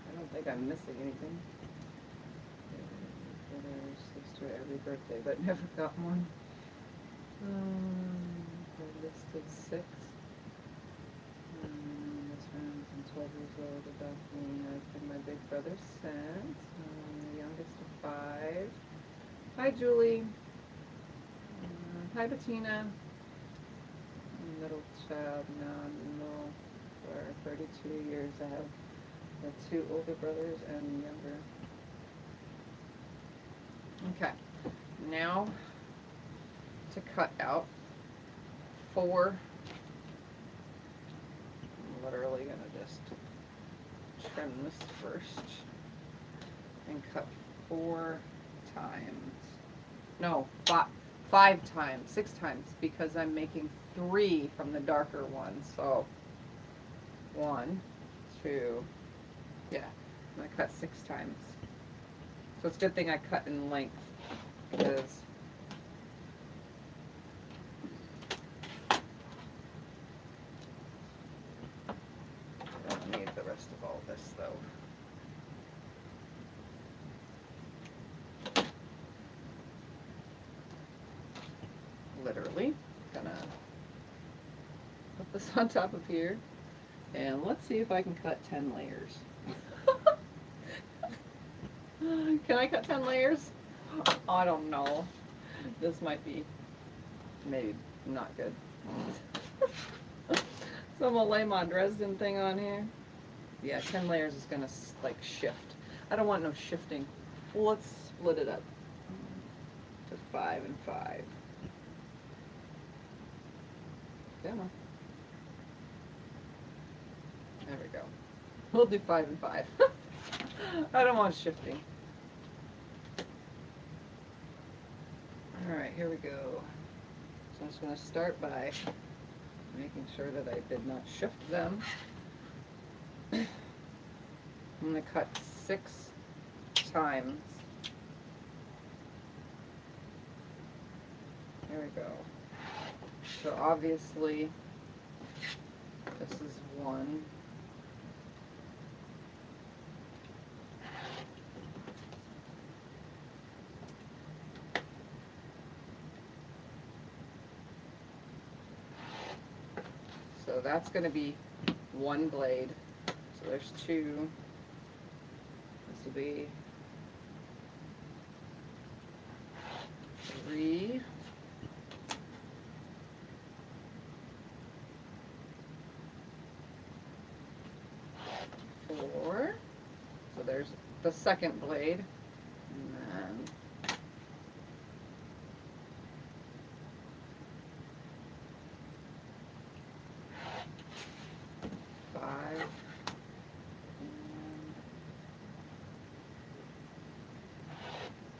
I don't think I'm missing anything. Brother, sister, every birthday, but never got one. I listed 6. This friends and 12 years old about me. I've been my big brother since. The youngest of 5. Hi, Julie. Hi, Bettina. Middle child, no for 32 years. I have the 2 older brothers and younger. Okay, now to cut out 4. I'm literally gonna just trim this first and cut 4 times. No, 5 times, 6 times, because I'm making 3 from the darker one. So 1, 2, yeah, I'm gonna cut 6 times. So it's a good thing I cut in length, because I don't need the rest of all this though. Literally gonna put this on top of here, and let's see if I can cut 10 layers. Can I cut 10 layers? I don't know. This might be maybe not good. So I'm gonna lay my Dresden thing on here. Yeah, 10 layers is gonna like shift. I don't want no shifting. Well, let's split it up to 5 and 5. Come on. There we go. We'll do 5 and 5. I don't want shifting. Alright, here we go. So I'm just going to start by making sure that I did not shift them. I'm going to cut 6 times. There we go. So obviously, this is 1. So that's going to be 1 blade. So there's 2. This will be 3. 4. So there's the second blade. And then 5. And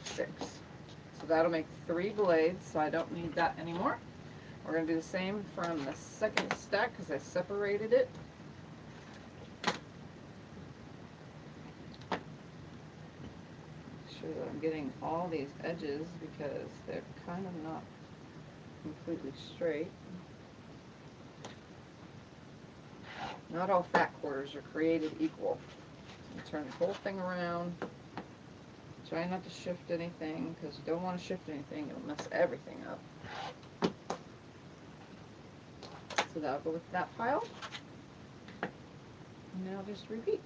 6. So that'll make 3 blades, so I don't need that anymore. We're going to do the same from the second stack because I separated it. Sure that I'm getting all these edges because they're kind of not completely straight. Not all fat quarters are created equal. So turn the whole thing around. Try not to shift anything because you don't want to shift anything. It'll mess everything up. So that'll go with that pile. And now just repeat.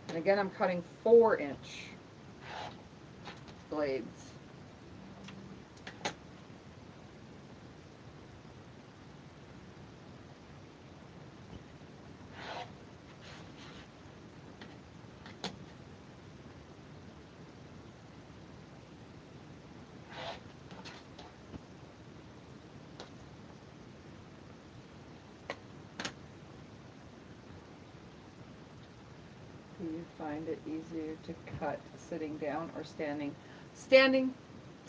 And again, I'm cutting 4-inch blades. Do you find it easier to cut sitting down or standing? Standing,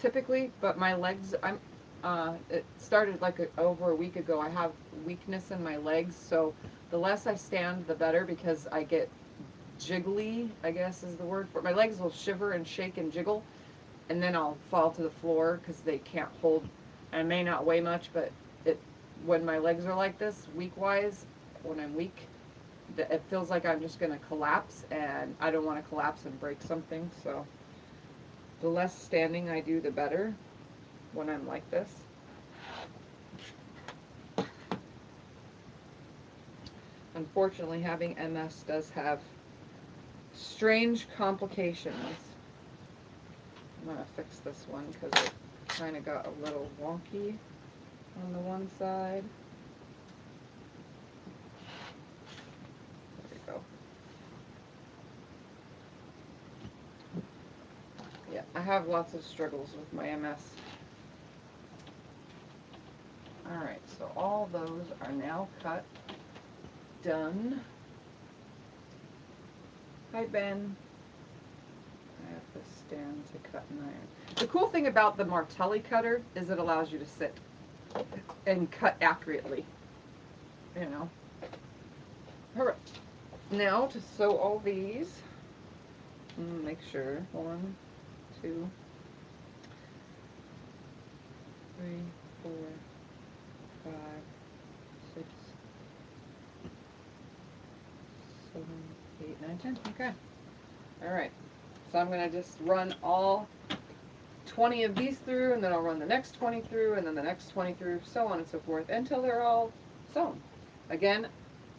typically, but my legs, it started like over a week ago. I have weakness in my legs, so the less I stand, the better, because I get jiggly, I guess is the word for it. My legs will shiver and shake and jiggle, and then I'll fall to the floor because they can't hold. I may not weigh much, but when my legs are like this, weak-wise, when I'm weak, it feels like I'm just going to collapse, and I don't want to collapse and break something, so the less standing I do, the better when I'm like this. Unfortunately, having MS does have strange complications. I'm going to fix this one because it kind of got a little wonky on the one side. I have lots of struggles with my MS. Alright, so all those are now cut. Done. Hi, Ben. I have to stand to cut and iron. The cool thing about the Martelli cutter is it allows you to sit and cut accurately. You know. Alright. Now to sew all these. Make sure. 1, 2, 3, 4, 5, 6, 7, 8, 9, 10. Okay. Alright. So I'm going to just run all 20 of these through, and then I'll run the next 20 through, and then the next 20 through, so on and so forth, until they're all sewn. Again,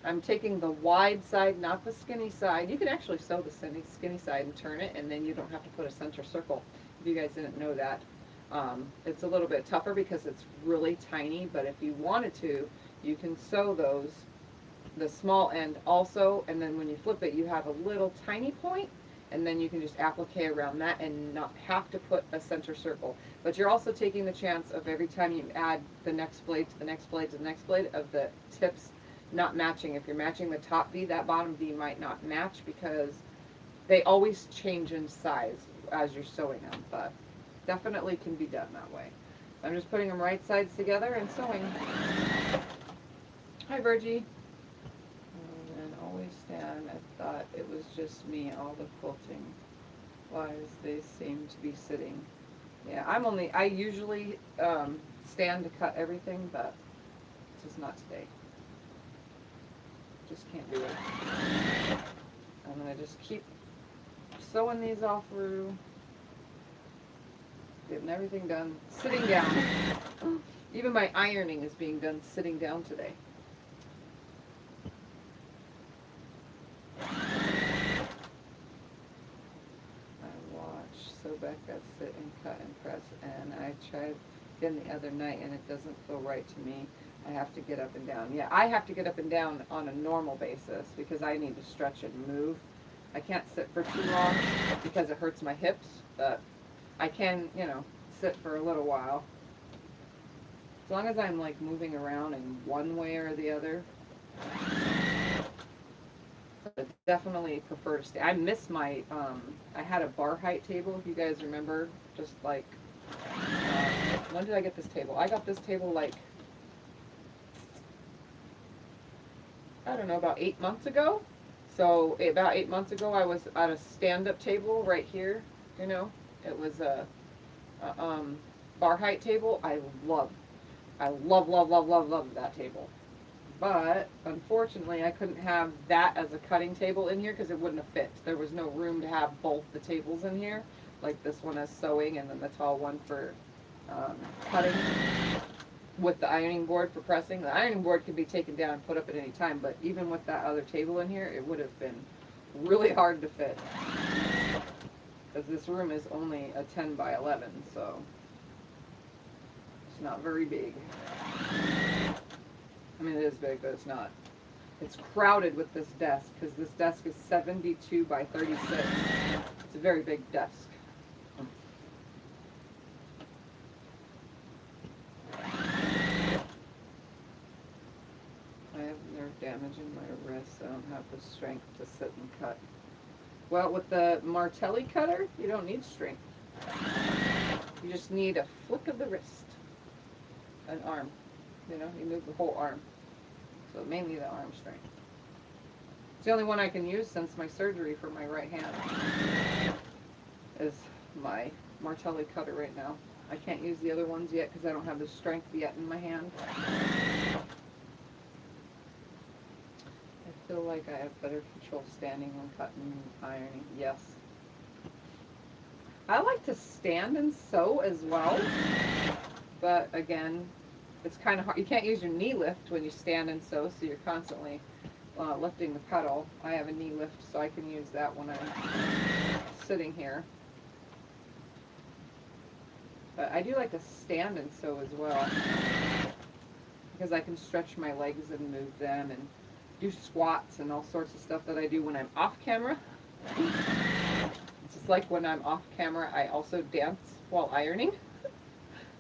I'm taking the wide side, not the skinny side. You can actually sew the skinny side and turn it, and then you don't have to put a center circle, if you guys didn't know that. It's a little bit tougher because it's really tiny, but if you wanted to, you can sew those, the small end also, and then when you flip it, you have a little tiny point, and then you can just applique around that and not have to put a center circle. But you're also taking the chance of every time you add the next blade to the next blade to the next blade of the tips not matching. If you're matching the top V, that bottom V might not match because they always change in size as you're sewing them, but definitely can be done that way. I'm just putting them right sides together and sewing. Hi, Virgie. And always stand. I thought it was just me, all the quilting wise they seem to be sitting. Yeah, I usually stand to cut everything, but just not today. Just can't do it. I'm gonna just keep sewing these all through, getting everything done, sitting down. Even my ironing is being done sitting down today. I watch Becca sit and cut and press, and I tried again the other night and it doesn't feel right to me. I have to get up and down. Yeah, I have to get up and down on a normal basis because I need to stretch and move. I can't sit for too long because it hurts my hips, but I can, you know, sit for a little while. As long as I'm like moving around in one way or the other. I definitely prefer to stay. I miss my, I had a bar height table, if you guys remember, just like, when did I get this table? I got this table like, I don't know, about 8 months ago. So about 8 months ago, I was at a stand-up table right here. You know, it was a bar height table. I love that table. But unfortunately, I couldn't have that as a cutting table in here because it wouldn't have fit. There was no room to have both the tables in here, like this one is sewing and then the tall one for cutting, with the ironing board for pressing. The ironing board could be taken down and put up at any time, but even with that other table in here, it would have been really hard to fit. Because this room is only a 10 by 11, so it's not very big. I mean, it is big, but it's not. It's crowded with this desk, because this desk is 72 by 36. It's a very big desk. I have nerve damage in my wrist. I don't have the strength to sit and cut. Well, with the Martelli cutter, you don't need strength. You just need a flick of the wrist. An arm. You know, you move the whole arm. So mainly the arm strength. It's the only one I can use since my surgery for my right hand. Is my Martelli cutter right now. I can't use the other ones yet because I don't have the strength yet in my hand. I feel like I have better control standing when cutting and ironing. Yes. I like to stand and sew as well. But again, it's kind of hard. You can't use your knee lift when you stand and sew, so you're constantly lifting the pedal. I have a knee lift, so I can use that when I'm sitting here. But I do like to stand and sew as well, because I can stretch my legs and move them and do squats and all sorts of stuff that I do when I'm off camera. It's It's like when I'm off camera, I also dance while ironing.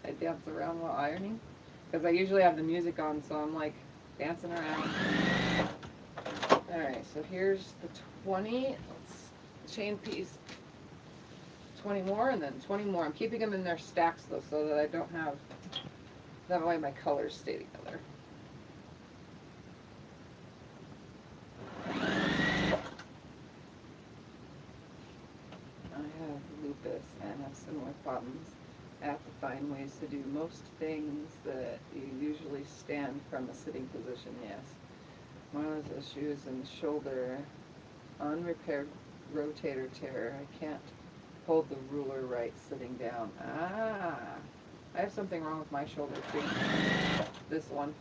I dance around while ironing because I usually have the music on, so I'm like dancing around. Alright, so here's the 20. Let's chain piece 20 more and then 20 more. I'm keeping them in their stacks though so that I don't have, that way my colors stay together. I have lupus and have similar problems. I have to find ways to do most things that you usually stand from a sitting position, yes. One of those issues in the shoulder, unrepaired rotator tear. I can't hold the ruler right sitting down. Ah, I have something wrong with my shoulder too. This one.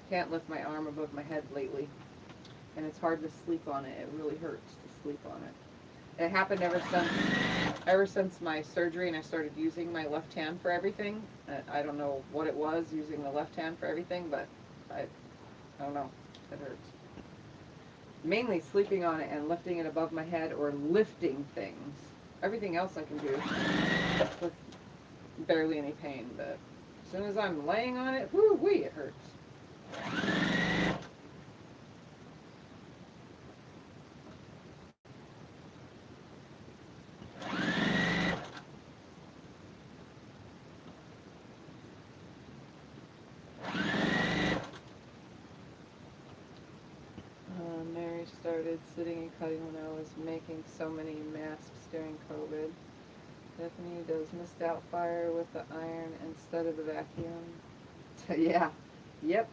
Can't lift my arm above my head lately. And it's hard to sleep on it. It really hurts to sleep on it. It happened ever since my surgery and I started using my left hand for everything. I don't know what it was using the left hand for everything, but I don't know. It hurts. Mainly sleeping on it and lifting it above my head or lifting things. Everything else I can do with barely any pain, but as soon as I'm laying on it, whoo-wee, it hurts. Mary started sitting and cutting when I was making so many masks during COVID. Tiffany does mist out fire with the iron instead of the vacuum. Yeah, yep.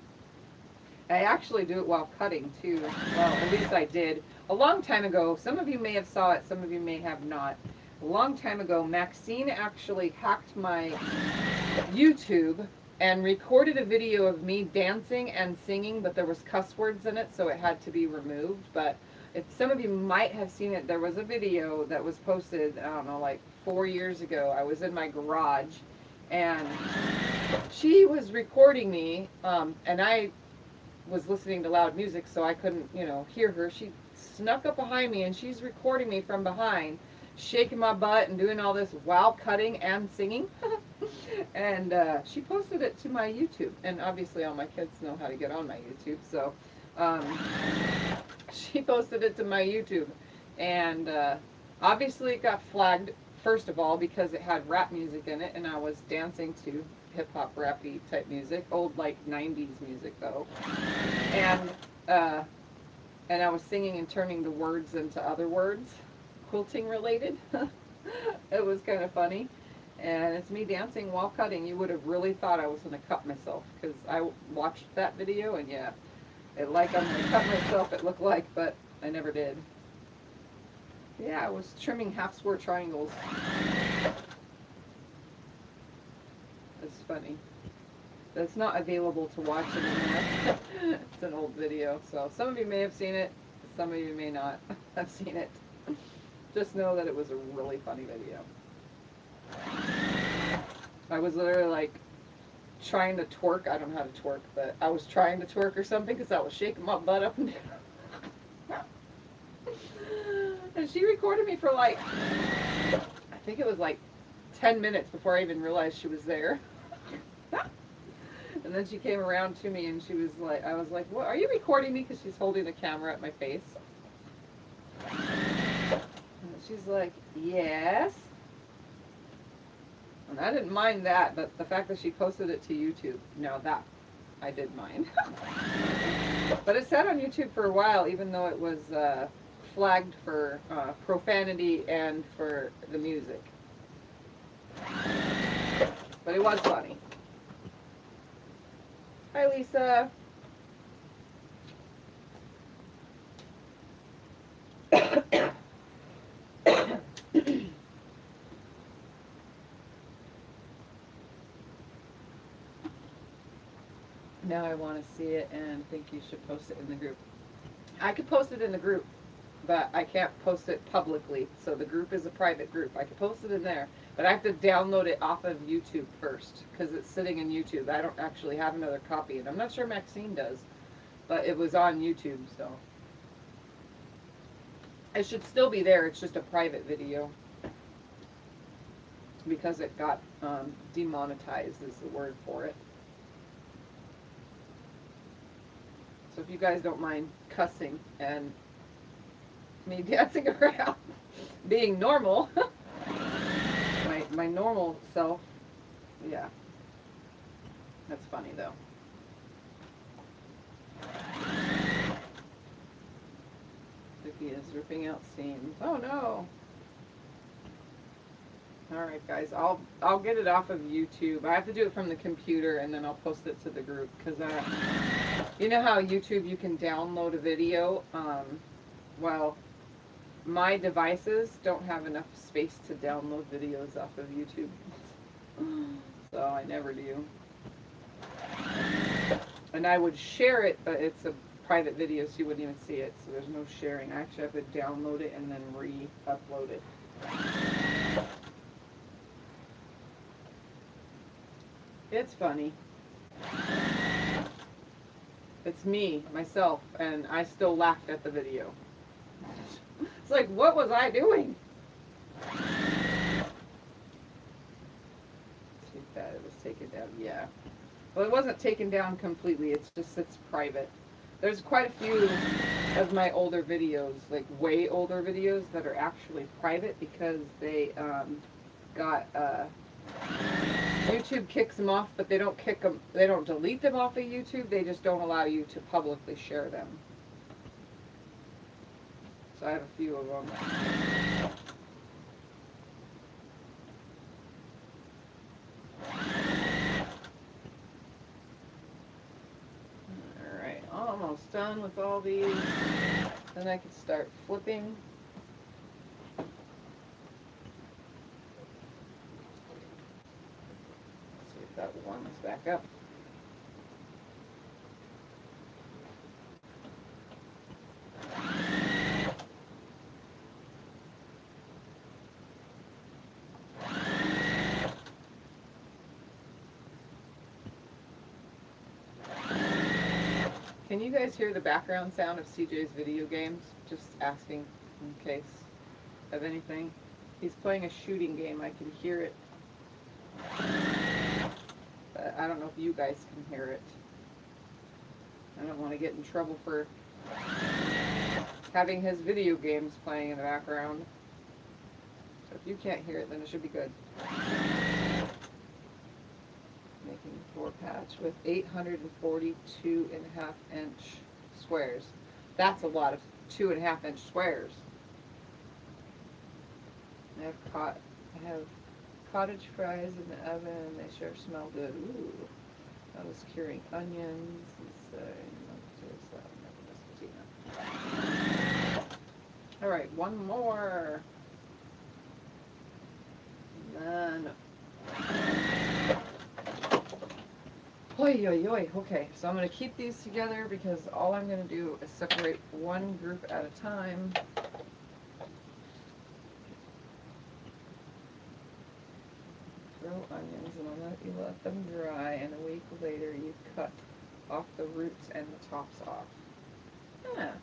I actually do it while cutting too. Well, at least I did. A long time ago, some of you may have saw it, some of you may have not. A long time ago, Maxine actually hacked my YouTube and recorded a video of me dancing and singing, but there was cuss words in it, so it had to be removed. But if some of you might have seen it, there was a video that was posted, I don't know, like 4 years ago. I was in my garage, and she was recording me, and I was listening to loud music, so I couldn't, hear her. She snuck up behind me, and she's recording me from behind, shaking my butt and doing all this while cutting and singing. And she posted it to my YouTube, and obviously all my kids know how to get on my YouTube, so she posted it to my YouTube, and obviously it got flagged, first of all, because it had rap music in it, and I was dancing to hip-hop rappy type music, old like 90s music though, and I was singing and turning the words into other words, quilting related. It was kind of funny. And it's me dancing while cutting. You would have really thought I was going to cut myself, because I watched that video, and yeah, I'm going to cut myself, it looked like, but I never did. Yeah, I was trimming half square triangles. It's funny. That's not available to watch anymore. It's an old video, so some of you may have seen it, some of you may not have seen it. Just know that it was a really funny video. I was literally like trying to twerk. I don't know how to twerk, but I was trying to twerk or something because I was shaking my butt up and down. And she recorded me for like, I think it was like 10 minutes before I even realized she was there. And then she came around to me and she was like, I was like, what, are you recording me? Because she's holding the camera at my face. And she's like, yes. And I didn't mind that, but the fact that she posted it to YouTube, no, that I did mind. But it sat on YouTube for a while, even though it was flagged for profanity and for the music. But it was funny. Hi, Lisa. Now I want to see it and think you should post it in the group. I could post it in the group, but I can't post it publicly. So the group is a private group. I could post it in there, but I have to download it off of YouTube first because it's sitting in YouTube. I don't actually have another copy, and I'm not sure Maxine does, but it was on YouTube, so. It should still be there. It's just a private video. because it got demonetized is the word for it. So if you guys don't mind cussing and me dancing around, being normal, my normal self, yeah. That's funny though. Vicky is ripping out seams. Oh no. Alright guys, I'll get it off of YouTube. I have to do it from the computer and then I'll post it to the group because you know how YouTube you can download a video? Well, my devices don't have enough space to download videos off of YouTube. So I never do. And I would share it, but it's a private video so you wouldn't even see it. So there's no sharing. I actually have to download it and then re-upload it. It's funny. It's me, myself, and I still laughed at the video. It's like, what was I doing? Too bad it was taken down. Yeah. Well, it wasn't taken down completely. It's just it's private. There's quite a few of my older videos, like way older videos, that are actually private because they got YouTube kicks them off, but they don't kick them. They don't delete them off of YouTube. They just don't allow you to publicly share them. So I have a few of them. Alright, almost done with all these. Then I can start flipping. Let's see if that warms back up. Can you guys hear the background sound of CJ's video games? Just asking in case of anything. He's playing a shooting game. I can hear it. But I don't know if you guys can hear it. I don't want to get in trouble for having his video games playing in the background. So if you can't hear it, then it should be good. Making 4 patch with 842.5-inch squares. That's a lot of 2.5-inch squares. I have cottage fries in the oven. They sure smell good. Ooh, I was curing onions. All right, one more. And then. Oi, oi, oi. Okay, so I'm going to keep these together because all I'm going to do is separate one group at a time. Throw onions and I'll let them dry, and a week later you cut off the roots and the tops off. Yeah.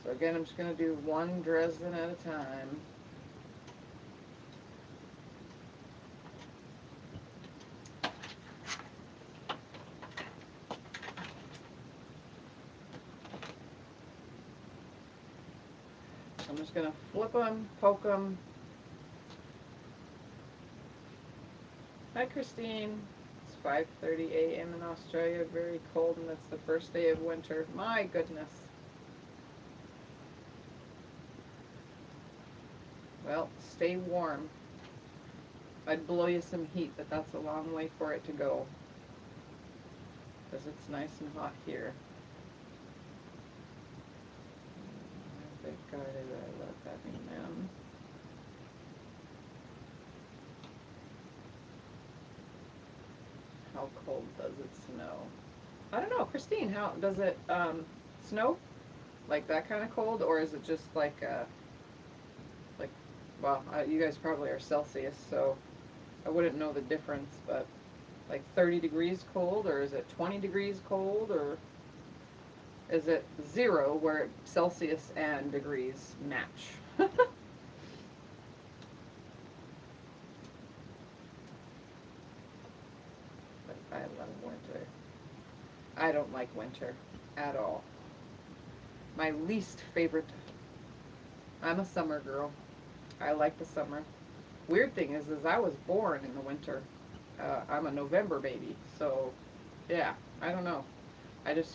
So again, I'm just going to do one Dresden at a time. I'm just going to flip them, poke them. Hi Christine. It's 5:30 a.m. in Australia, very cold, and it's the first day of winter. My goodness. Well, stay warm. I'd blow you some heat, but that's a long way for it to go. Because it's nice and hot here. Thank God I love having them. How cold does it snow? I don't know, Christine, how does it snow? Like that kind of cold, or is it just like well, you guys probably are Celsius, so I wouldn't know the difference, but like 30 degrees cold, or is it 20 degrees cold, or is it 0 where Celsius and degrees match? But I love winter. I don't like winter at all. My least favorite. I'm a summer girl. I like the summer. Weird thing is I was born in the winter. I'm a November baby, so yeah, I don't know.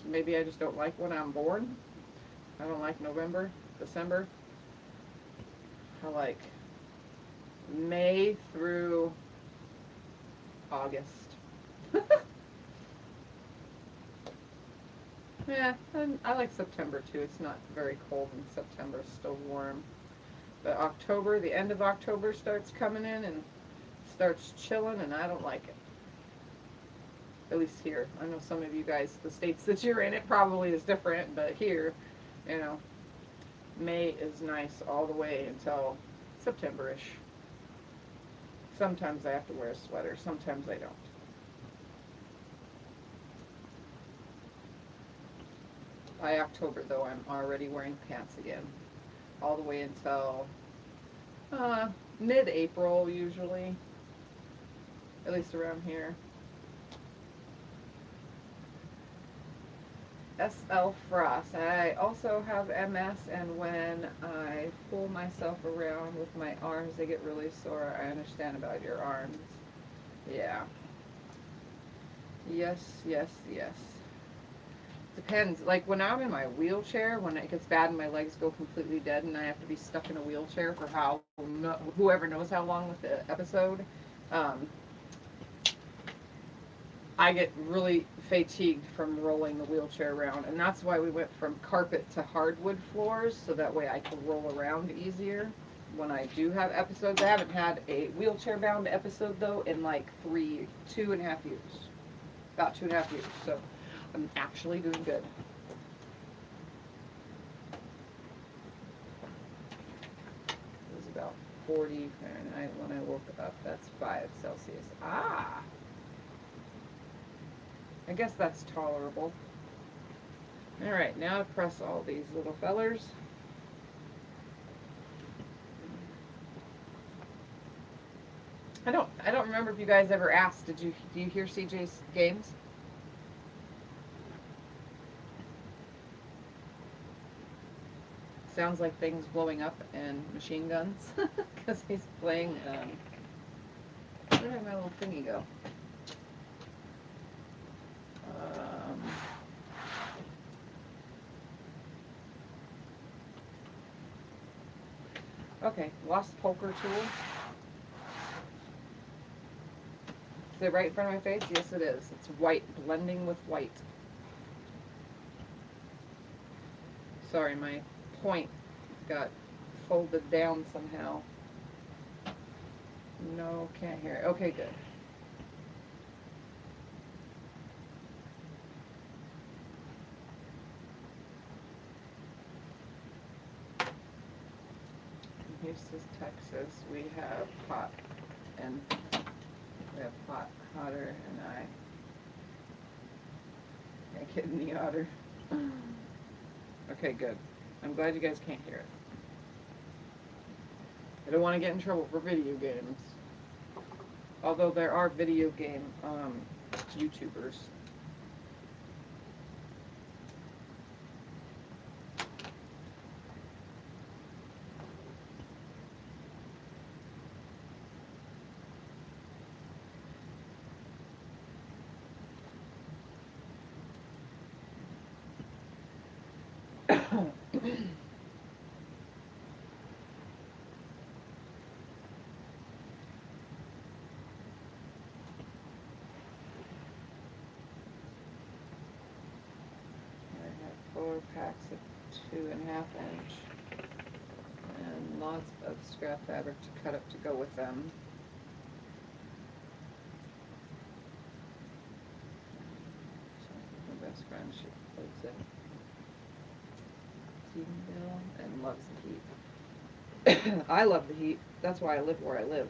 Maybe I just don't like when I'm born. I don't like November, December. I like May through August. Yeah, and I like September too. It's not very cold in September, it's still warm. But October, the end of October starts coming in and starts chilling, and I don't like it. At least here. I know some of you guys, the states that you're in, it probably is different, but here, you know, May is nice all the way until September-ish. Sometimes I have to wear a sweater, sometimes I don't. By October, though, I'm already wearing pants again, all the way until mid-April, usually, at least around here. SL Frost. I also have MS, and when I pull myself around with my arms, they get really sore. I understand about your arms. Yeah. Yes, yes, yes. Depends. Like when I'm in my wheelchair, when it gets bad and my legs go completely dead and I have to be stuck in a wheelchair for whoever knows how long with the episode, I get really fatigued from rolling the wheelchair around, and that's why we went from carpet to hardwood floors, so that way I can roll around easier when I do have episodes. I haven't had a wheelchair bound episode though in like 2.5 years. About 2.5 years, so I'm actually doing good. It was about 40 Fahrenheit when I woke up. That's 5 Celsius. Ah! I guess that's tolerable. Alright, now to press all these little fellers. I don't remember if you guys ever asked, do you hear CJ's games? Sounds like things blowing up and machine guns, because he's playing, where did my little thingy go? Okay, lost poker tool. Is it right in front of my face? Yes, it is. It's white, blending with white. Sorry, my point got folded down somehow. No, can't hear it. Okay, good. Houston, Texas, we have Pot and Otter and I get in the otter. Okay, good. I'm glad you guys can't hear it. I don't want to get in trouble for video games. Although there are video game YouTubers. Packs of 2.5 inch and lots of scrap fabric to cut up to go with them. My best friend, she lives in Stephenville and loves the heat. I love the heat. That's why I live where I live.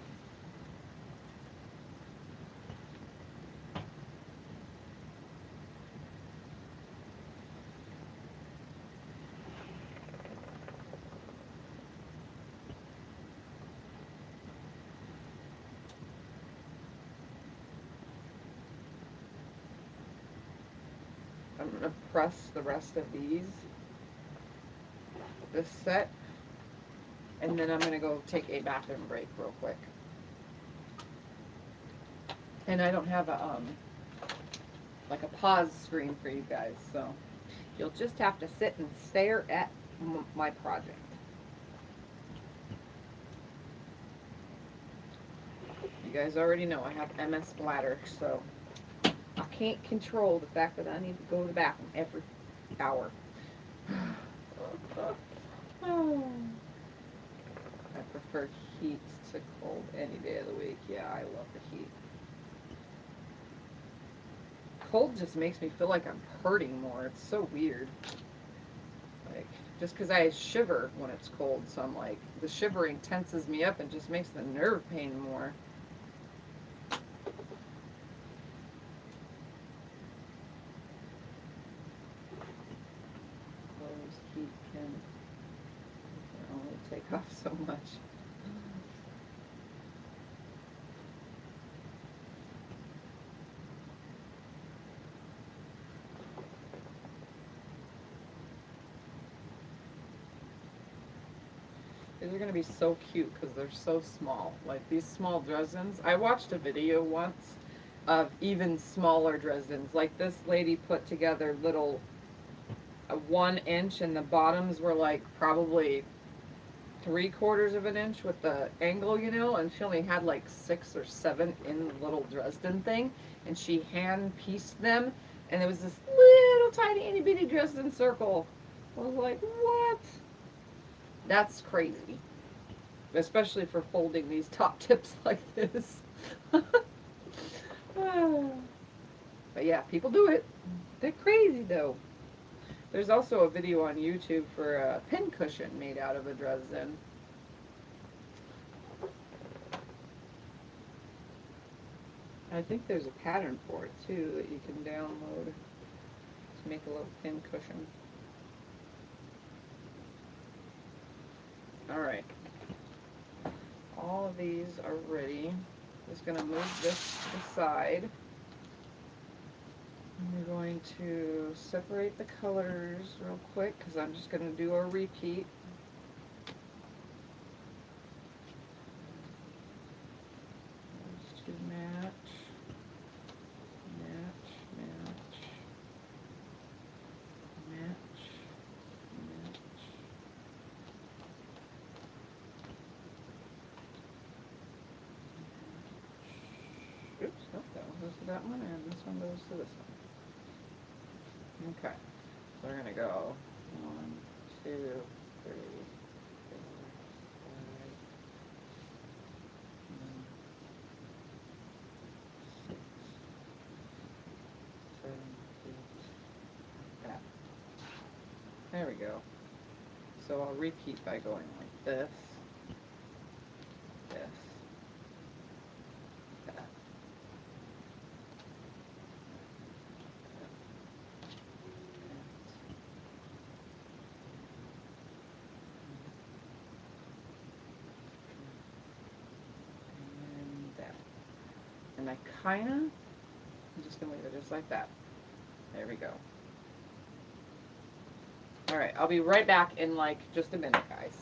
I'm going to press the rest of these, this set, and then I'm going to go take a bathroom break real quick. And I don't have a, like a pause screen for you guys, so you'll just have to sit and stare at my project. You guys already know I have MS bladder, so I can't control the fact that I need to go to the bathroom every hour. Oh. I prefer heat to cold any day of the week. Yeah, I love the heat. Cold just makes me feel like I'm hurting more. It's so weird. Like, just because I shiver when it's cold, so I'm like, the shivering tenses me up and just makes the nerve pain more. Closed heat can only take off so much. These are going to be so cute because they're so small. Like these small Dresdens. I watched a video once of even smaller Dresdens. Like this lady put together little 1 inch, and the bottoms were like probably 3/4 of an inch with the angle, you know, and she only had like 6 or 7 in the little Dresden thing, and she hand pieced them, and it was this little tiny itty bitty Dresden circle. I was like, what? That's crazy, especially for folding these top tips like this. But yeah, people do it. They're crazy though. There's also a video on YouTube for a pin cushion made out of a Dresden. I think there's a pattern for it too that you can download to make a little pin cushion. Alright. All of these are ready. Just going to move this to the side. And we're going to separate the colors real quick because I'm just going to do a repeat. Those two match. Match, match. Match, match. Oops, nope, that one goes to that one, and this one goes to this one. Okay, so we're gonna go 1, 2, 3, 4, 5, 6, 7, 8, that. There we go. So I'll repeat by going like this, this, that. And I I'm just going to leave it just like that. There we go. Alright, I'll be right back in like just a minute, guys.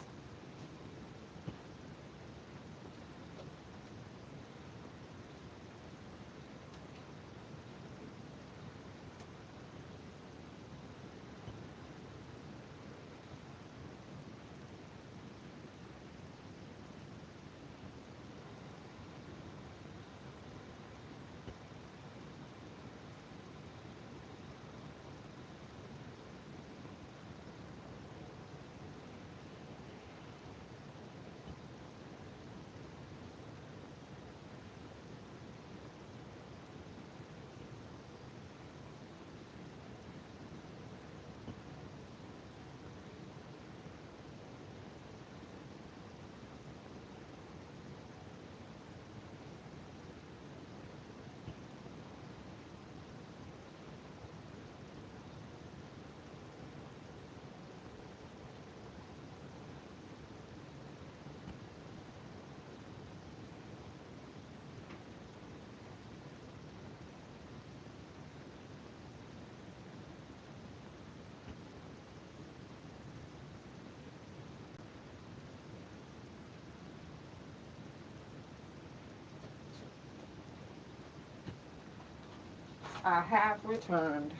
I have returned.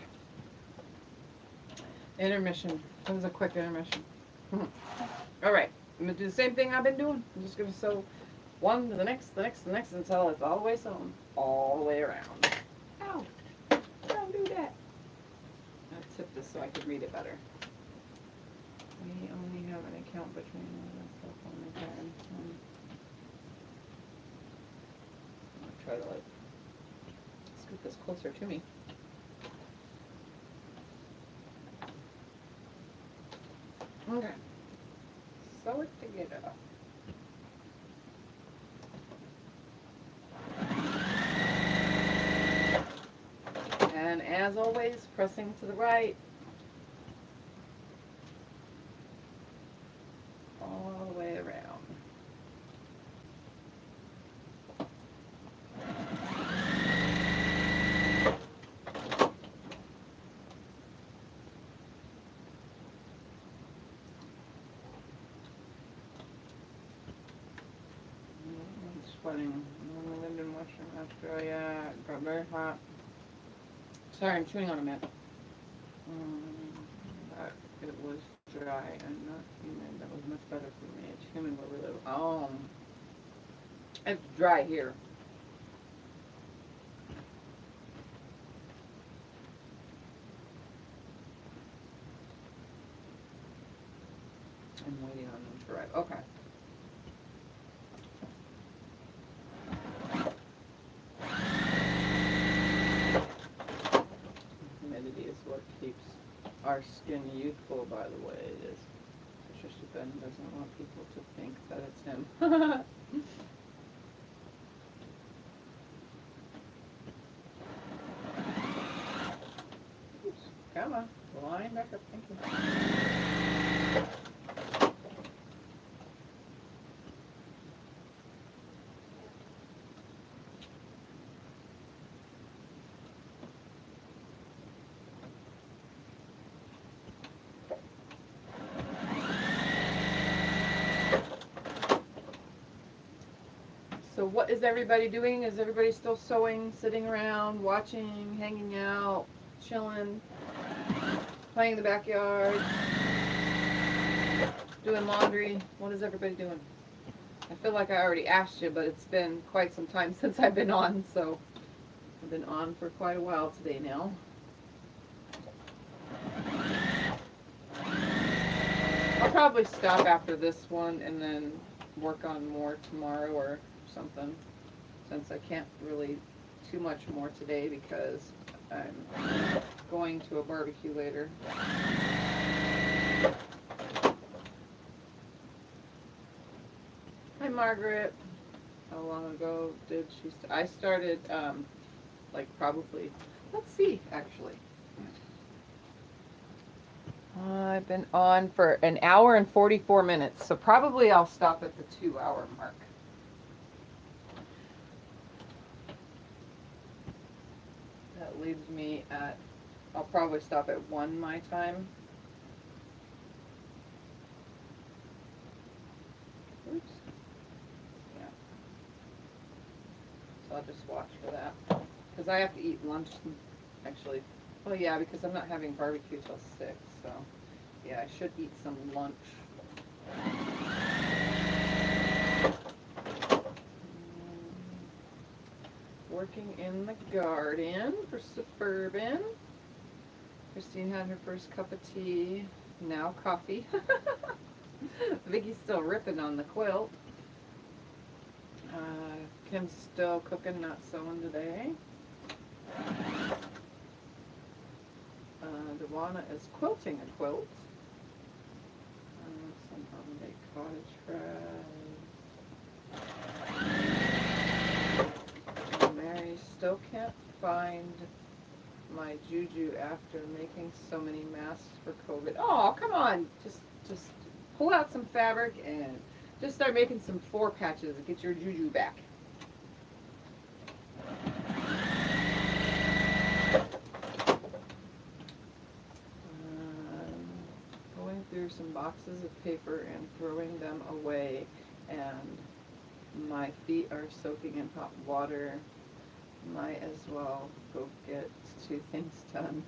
Intermission. That was a quick intermission. All right, I'm gonna do the same thing I've been doing. I'm just gonna sew one to the next, the next, the next until it's all the way sewn, all the way around. Ow! Don't do that. I tipped this so I could read it better. We only have an account between myself and my parents. I'm gonna try to like scoot this closer to me. Okay. Sew it together. And as always, pressing to the right. All the way around. I'm sweating. When we lived in Western Australia, it got very hot. Sorry, I'm chewing on a mint. But it was dry and not humid. That was much better for me. It's humid where we live. It's dry here. I'm waiting on them to arrive. Okay. Humidity is what keeps our skin youthful, by the way. It is. Patricia Ben doesn't want people to think that it's him. Oops, come on, line back up. Thank you. So what is everybody doing? Is everybody still sewing, sitting around, watching, hanging out, chilling, playing in the backyard, doing laundry? What is everybody doing? I feel like I already asked you, but it's been quite some time since I've been on, so I've been on for quite a while today now. I'll probably stop after this one and then work on more tomorrow or something, since I can't really too much more today because I'm going to a barbecue later. Hi Margaret. How long ago did she I started like probably, let's see actually. I've been on for an hour and 44 minutes, so probably I'll stop at the 2-hour mark. That leaves me at, I'll probably stop at 1 my time. Oops. Yeah. So I'll just watch for that. Because I have to eat lunch, actually. Well, yeah, because I'm not having barbecue till 6, so yeah, I should eat some lunch. Working in the garden for Suburban. Christine had her first cup of tea, now coffee. Vicky's still ripping on the quilt. Kim's still cooking, not sewing today. Dewana is quilting a quilt. Some homemade cottage fries. Mary still can't find my juju after making so many masks for COVID. Oh, come on! Just pull out some fabric and just start making some 4 patches and get your juju back. Going through some boxes of paper and throwing them away, and my feet are soaking in hot water. Might as well go get 2 things done.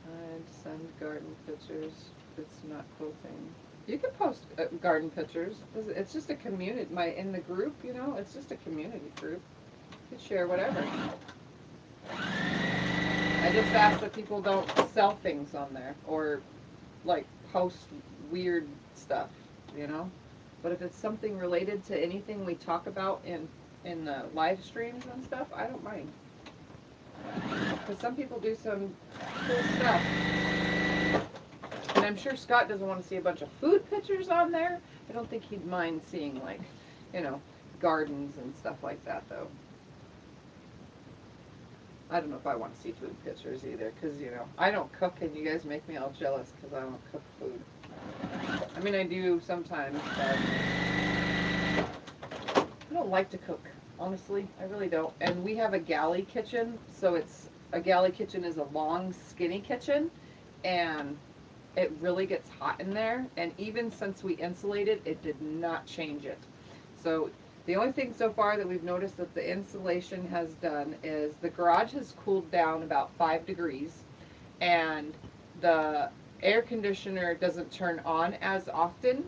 I'd send garden pictures. It's not quilting. You can post garden pictures. It's just a community. In the group, you know, it's just a community group. You can share whatever. I just ask that people don't sell things on there or like post weird stuff, you know. But if it's something related to anything we talk about in the live streams and stuff, I don't mind. Because some people do some cool stuff. And I'm sure Scott doesn't want to see a bunch of food pictures on there. I don't think he'd mind seeing, like, you know, gardens and stuff like that, though. I don't know if I want to see food pictures either, because, you know, I don't cook and you guys make me all jealous because I don't cook food. I mean, I do sometimes, but I don't like to cook, honestly. I really don't. And we have a galley kitchen, so a galley kitchen is a long, skinny kitchen, and it really gets hot in there. And even since we insulated, it did not change it. So the only thing so far that we've noticed that the insulation has done is the garage has cooled down about 5 degrees, and the air conditioner doesn't turn on as often,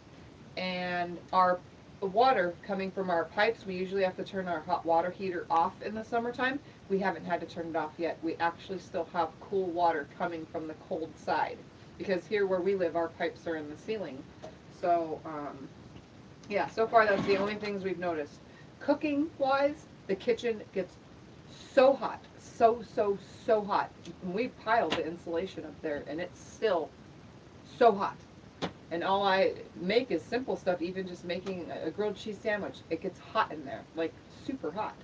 and our water coming from our pipes, we usually have to turn our hot water heater off in the summertime. We haven't had to turn it off yet. We actually still have cool water coming from the cold side, because here where we live, our pipes are in the ceiling. So yeah, so far that's the only things we've noticed. Cooking wise, the kitchen gets so hot, so hot. We piled the insulation up there and it's still so hot. And all I make is simple stuff, even just making a grilled cheese sandwich. It gets hot in there, like super hot.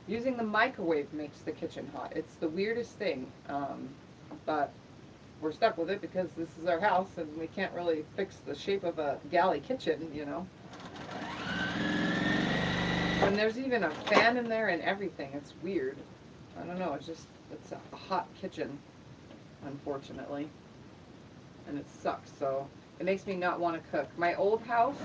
Using the microwave makes the kitchen hot. It's the weirdest thing, but we're stuck with it because this is our house and we can't really fix the shape of a galley kitchen, you know. And there's even a fan in there and everything. It's weird. I don't know, it's a hot kitchen, unfortunately. And it sucks, so it makes me not want to cook. My old house,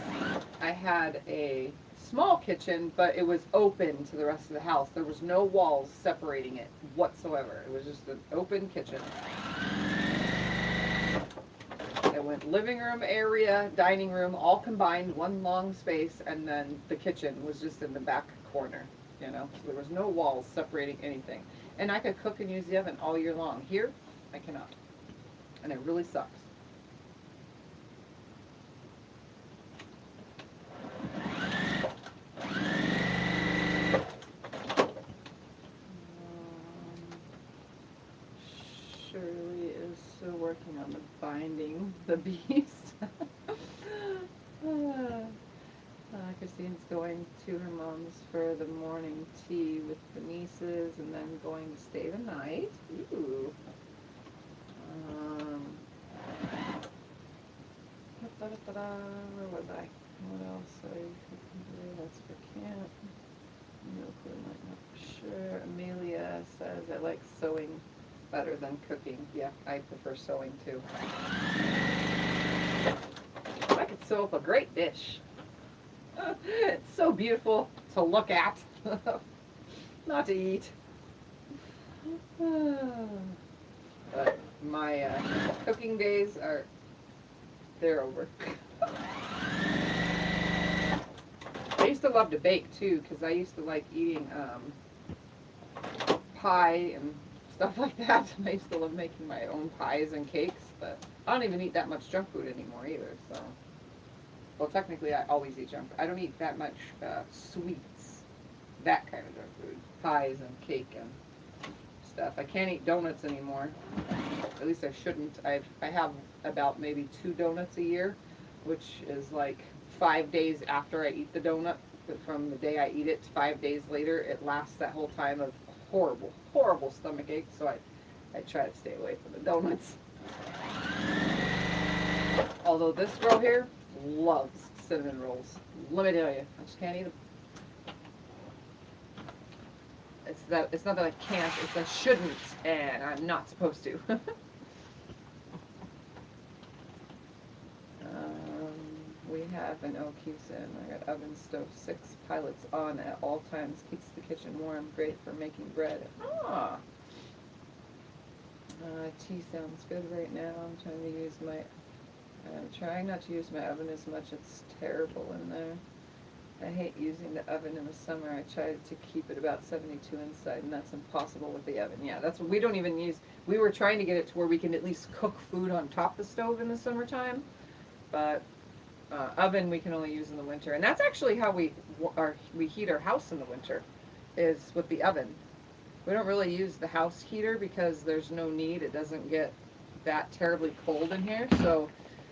I had a small kitchen, but it was open to the rest of the house. There was no walls separating it whatsoever. It was just an open kitchen. It went living room area, dining room, all combined, one long space, and then the kitchen was just in the back corner, you know. So there was no walls separating anything. And I could cook and use the oven all year long. Here, I cannot. And it really sucks. Shirley is still working on the binding the beast. Christine's going to her mom's for the morning tea with the nieces and then going to stay the night. Ooh. Where was I? What else? That's for camp. No clue, might not for sure. Amelia says I like sewing better than cooking. Yeah, I prefer sewing too. I could sew up a great dish. It's so beautiful to look at, not to eat. But my cooking days they're over. I used to love to bake too, because I used to like eating pie and stuff like that. And I used to love making my own pies and cakes, but I don't even eat that much junk food anymore either, so. Well, technically I always eat junk food. I don't eat that much sweets, that kind of junk food. Pies and cake and stuff. I can't eat donuts anymore. At least I shouldn't. I have about maybe 2 donuts a year, which is like 5 days after I eat the donut. But from the day I eat it to 5 days later, it lasts that whole time of horrible stomach ache. So I try to stay away from the donuts. Although this girl here loves cinnamon rolls. Let me tell you, I just can't eat them. It's not that I can't, it's I shouldn't, and I'm not supposed to. We have an keeps in. I got oven stove 6 pilots on at all times. Keeps the kitchen warm. Great for making bread. Ah. Tea sounds good right now. I'm trying not to use my oven as much. It's terrible in there. I hate using the oven in the summer. I try to keep it about 72 inside, and that's impossible with the oven. Yeah, that's what we don't even use. We were trying to get it to where we can at least cook food on top of the stove in the summertime, but oven we can only use in the winter. And that's actually how we heat our house in the winter, is with the oven. We don't really use the house heater because there's no need. It doesn't get that terribly cold in here. So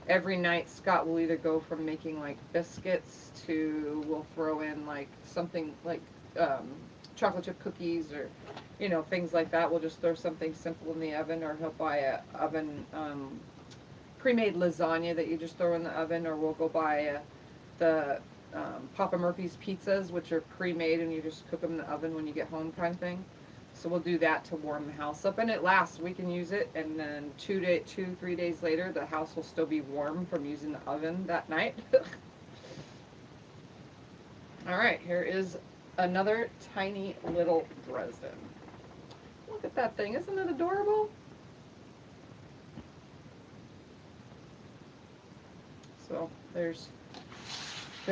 every night Scott will either go from making like biscuits to we'll throw in like something like chocolate chip cookies or things like that. We'll just throw something simple in the oven, or he'll buy a oven pre-made lasagna that you just throw in the oven, or we'll go buy the Papa Murphy's pizzas, which are pre-made and you just cook them in the oven when you get home kind of thing. So we'll do that to warm the house up, and it lasts. We can use it, and then 3 days later, the house will still be warm from using the oven that night. All right, here is another tiny little Dresden. Look at that thing. Isn't it adorable? So they're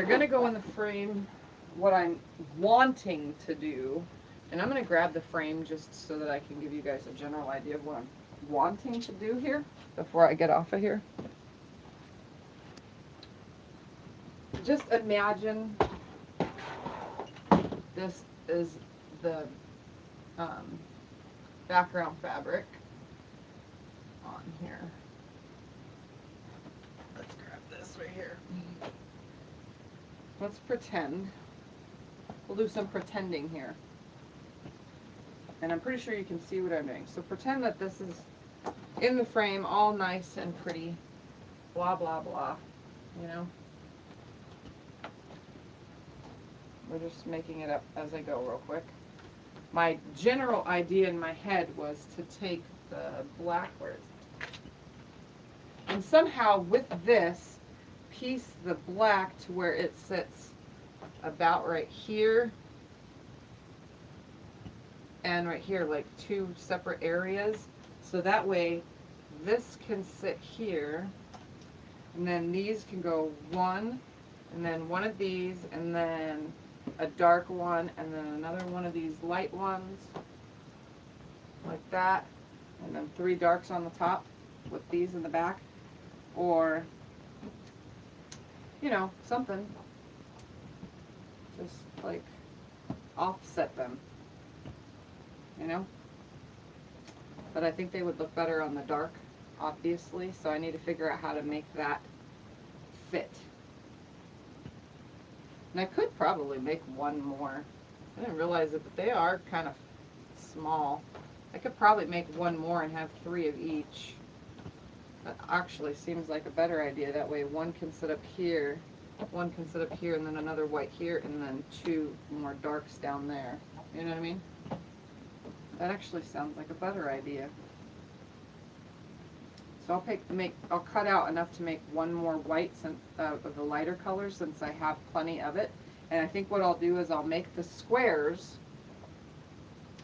going to go in the frame. What I'm wanting to do, and I'm going to grab the frame just so that I can give you guys a general idea of what I'm wanting to do here before I get off of here. Just imagine this is the background fabric on here. Let's grab this right here. Let's pretend. We'll do some pretending here. And I'm pretty sure you can see what I'm doing. So pretend that this is in the frame, all nice and pretty, blah, blah, blah, We're just making it up as I go real quick. My general idea in my head was to take the black, and somehow with this, piece the black to where it sits about right here and right here, like 2 separate areas. So that way this can sit here, and then these can go one, and then one of these, and then a dark one, and then another one of these light ones, like that, and then 3 darks on the top with these in the back, or something, just like offset them, but I think they would look better on the dark, obviously, so I need to figure out how to make that fit. And I could probably make one more. I didn't realize it, but they are kind of small. I could probably make one more and have 3 of each. That actually seems like a better idea. That way one can sit up here, one can sit up here, and then another white here, and then 2 more darks down there. You know what I mean? That actually sounds like a better idea. So I'll cut out enough to make one more white of the lighter color, since I have plenty of it. And I think what I'll do is I'll make the squares,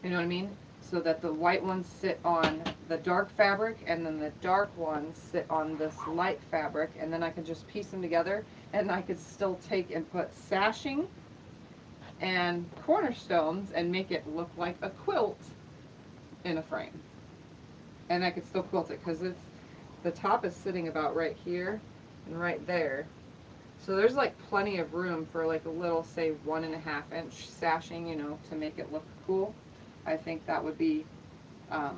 you know what I mean? So that the white ones sit on the dark fabric, and then the dark ones sit on this light fabric, and then I can just piece them together, and I could still take and put sashing and cornerstones and make it look like a quilt in a frame. And I could still quilt it, because the top is sitting about right here and right there. So there's like plenty of room for like a little, say, 1.5 inch sashing, to make it look cool. I think that would be, I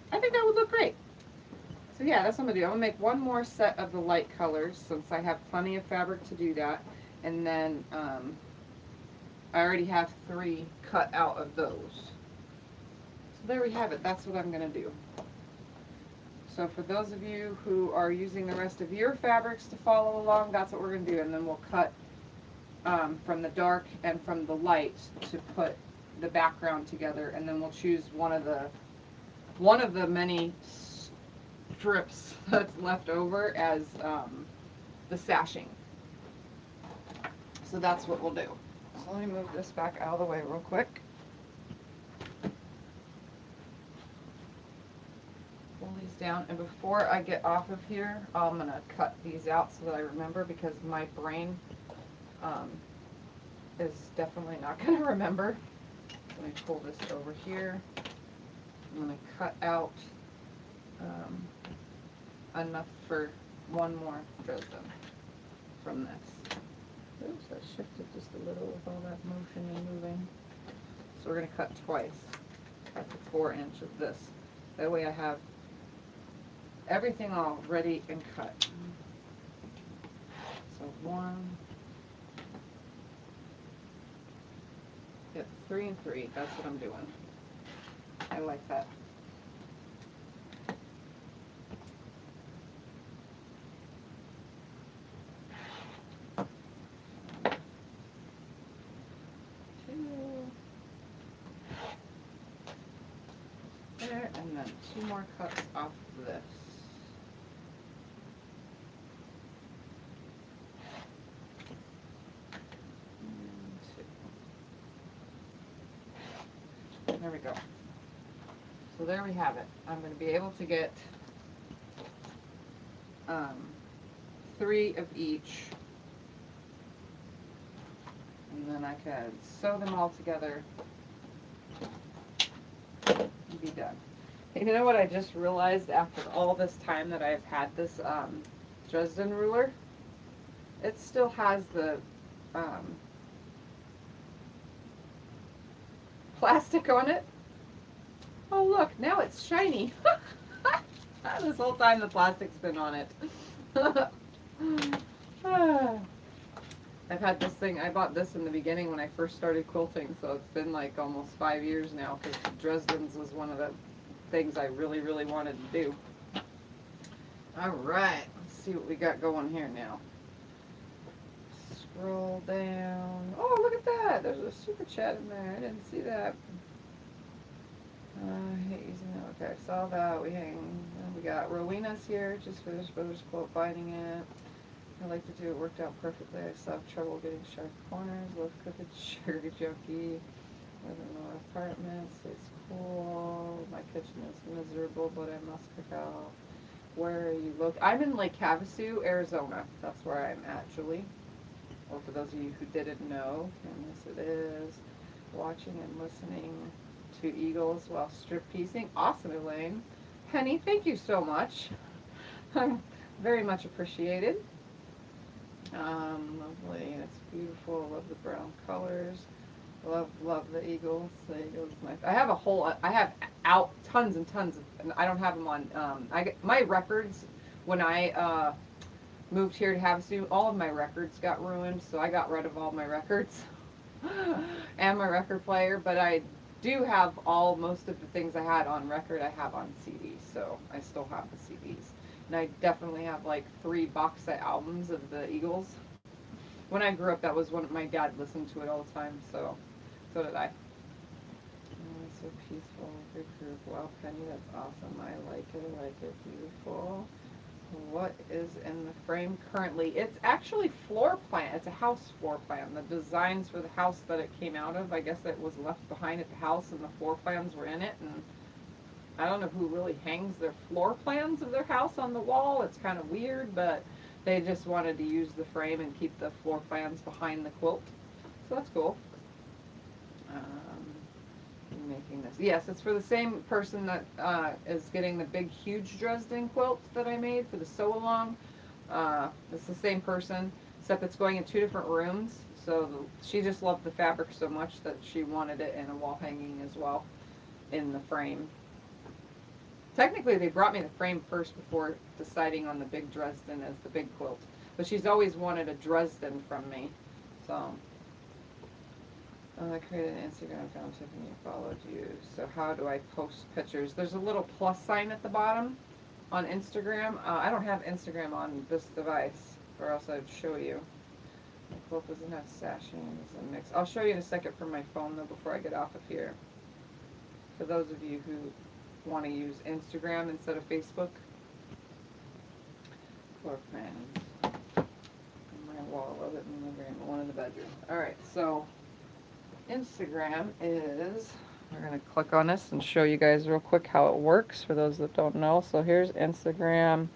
think that would look great. So yeah, that's what I'm gonna do. I'm gonna make one more set of the light colors, since I have plenty of fabric to do that. And then I already have 3 cut out of those. So there we have it. That's what I'm gonna do. So for those of you who are using the rest of your fabrics to follow along, that's what we're gonna do. And then we'll cut from the dark and from the light to put the background together, and then we'll choose one of the many strips that's left over as the sashing. So that's what we'll do. So let me move this back out of the way real quick. Pull these down, and before I get off of here, I'm gonna cut these out so that I remember, because my brain is definitely not gonna remember. Let me pull this over here. I'm gonna cut out enough for one more Dresden from this. Oops, I shifted just a little with all that motion and moving. So we're gonna cut twice. Cut the 4-inch of this. That way I have everything all ready and cut. So 1. Yep, 3 and 3. That's what I'm doing. I like that. There, and then 2 more cuts off of this. And 2. There we go. So there we have it. I'm going to be able to get 3 of each, and then I can sew them all together and be done. And you know what I just realized after all this time that I've had this Dresden ruler? It still has the plastic on it. Oh look, now it's shiny. This whole time the plastic's been on it. I've had this thing, I bought this in the beginning when I first started quilting, so it's been like almost 5 years now, because Dresden's was one of the things I really, really wanted to do. Alright, let's see what we got going here now. Scroll down. Oh, look at that! There's a super chat in there. I didn't see that. I hate using that. Okay, I saw that. We got Rowena's here. Just finished Brothers Quilt binding it. I like to do it. Worked out perfectly. I still have trouble getting sharp corners. Love cooking sugar junkie. Live in an apartment. It's cool. My kitchen is miserable, but I must cook out. Where are you located? I'm in Lake Havasu, Arizona. That's where I'm at, Julie. Or for those of you who didn't know, and yes it is. Watching and listening to eagles while strip piecing. Awesome, Elaine. Penny, thank you so much. Very much appreciated. Lovely. It's beautiful. Love the brown colors. Love the eagles. The eagles. I have out tons and tons of, and I don't have them on. My records when I moved here to Havasu, all of my records got ruined, so I got rid of all my records and my record player. But I do have most of the things I had on record. I have on CD, so I still have the CDs. And I definitely have like 3 box set albums of the Eagles. When I grew up, that was one of my dad listened to it all the time, so did I. Oh, so peaceful, big group. Wow, Penny, that's awesome. I like it, beautiful. What is in the frame currently? It's actually floor plan. It's a house floor plan. The designs for the house that it came out of, I guess it was left behind at the house and the floor plans were in it, and I don't know who really hangs their floor plans of their house on the wall. It's kind of weird, but they just wanted to use the frame and keep the floor plans behind the quilt. So that's cool. Making this. Yes, it's for the same person that is getting the big, huge Dresden quilt that I made for the Sew Along. It's the same person, except it's going in 2 different rooms. So she just loved the fabric so much that she wanted it in a wall hanging as well in the frame. Technically, they brought me the frame first before deciding on the big Dresden as the big quilt. But she's always wanted a Dresden from me. So I created an Instagram account, Tiffany, followed you. So how do I post pictures? There's a little plus sign at the bottom on Instagram. I don't have Instagram on this device, or else I'd show you. The quilt doesn't have sashing, it's a mix. I'll show you in a second from my phone though before I get off of here. For those of you who want to use Instagram instead of Facebook. Floor plans. My wall of it in the living room, one in the bedroom. All right, so Instagram is, we're going to click on this and show you guys real quick how it works for those that don't know. So here's Instagram.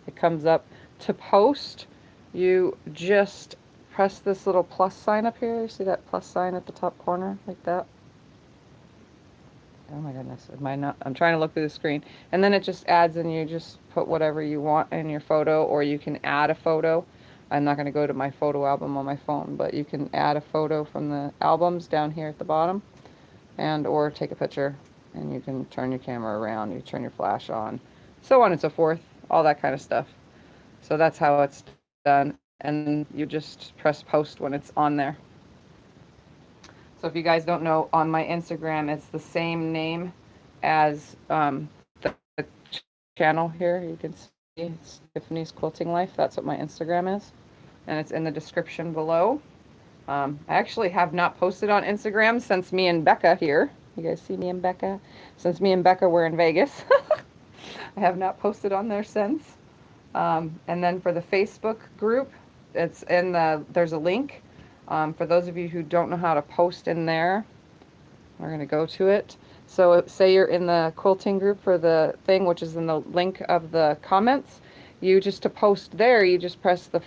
It comes up to post. You just press this little plus sign up here. See that plus sign at the top corner like that? Oh my goodness, am I not? I'm trying to look through the screen. And then it just adds, and you just put whatever you want in your photo, or you can add a photo. I'm not going to go to my photo album on my phone, but you can add a photo from the albums down here at the bottom, and or take a picture, and you can turn your camera around, you turn your flash on, so on and so forth, all that kind of stuff. So that's how it's done, and you just press post when it's on there. So if you guys don't know, on my Instagram, it's the same name as the channel here. You can see it's Tiffany's Quilting Life. That's what my Instagram is. And it's in the description below. I actually have not posted on Instagram since me and Becca here. You guys see me and Becca? Since me and Becca were in Vegas. I have not posted on there since. And then for the Facebook group, it's in the, there's a link. For those of you who don't know how to post in there, we're going to go to it. So say you're in the quilting group for the thing, which is in the link of the comments. You just, to post there, you just press the,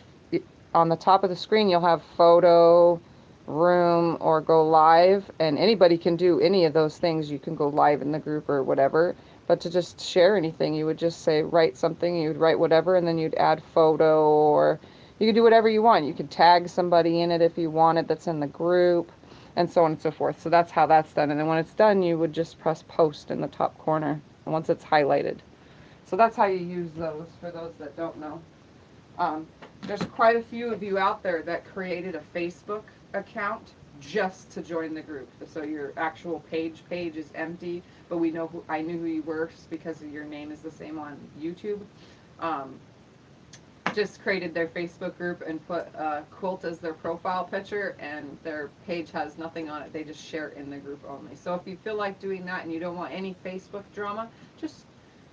on the top of the screen, you'll have photo, room, or go live. And anybody can do any of those things. You can go live in the group or whatever. But to just share anything, you would just say, write something, you'd write whatever, and then you'd add photo, or you can do whatever you want. You could tag somebody in it if you wanted that's in the group, and so on and so forth. So that's how that's done. And then when it's done, you would just press post in the top corner once it's highlighted. So that's how you use those, for those that don't know. There's quite a few of you out there that created a Facebook account just to join the group. So your actual page is empty, but we know who, I knew who you were because your name is the same on YouTube. Just created their Facebook group and put Quilt as their profile picture, and their page has nothing on it. They just share it in the group only. So if you feel like doing that and you don't want any Facebook drama, just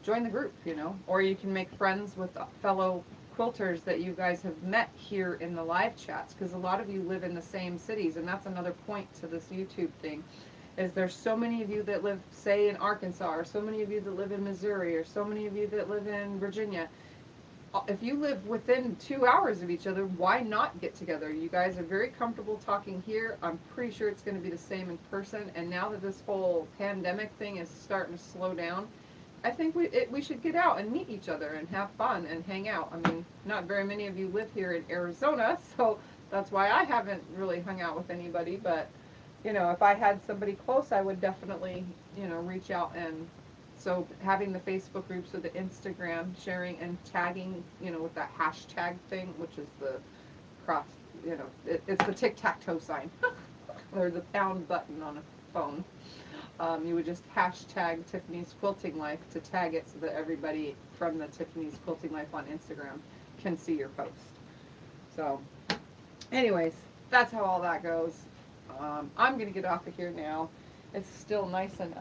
join the group, you know. Or you can make friends with fellow quilters that you guys have met here in the live chats, because a lot of you live in the same cities, and that's another point to this YouTube thing, is there's so many of you that live, say, in Arkansas, or so many of you that live in Missouri, or so many of you that live in Virginia. If you live within 2 hours of each other, why not get together? You guys are very comfortable talking here. I'm pretty sure it's going to be the same in person. And now that this whole pandemic thing is starting to slow down, I think we should get out and meet each other and have fun and hang out. I mean, not very many of you live here in Arizona, so that's why I haven't really hung out with anybody. But, you know, if I had somebody close, I would definitely, you know, reach out. And so having the Facebook groups or the Instagram sharing and tagging, you know, with that hashtag thing, which is the cross, you know, it's the tic-tac-toe sign or the pound button on a phone. You would just hashtag Tiffany's Quilting Life to tag it so that everybody from the Tiffany's Quilting Life on Instagram can see your post. So anyways, that's how all that goes. I'm going to get off of here now. It's still nice and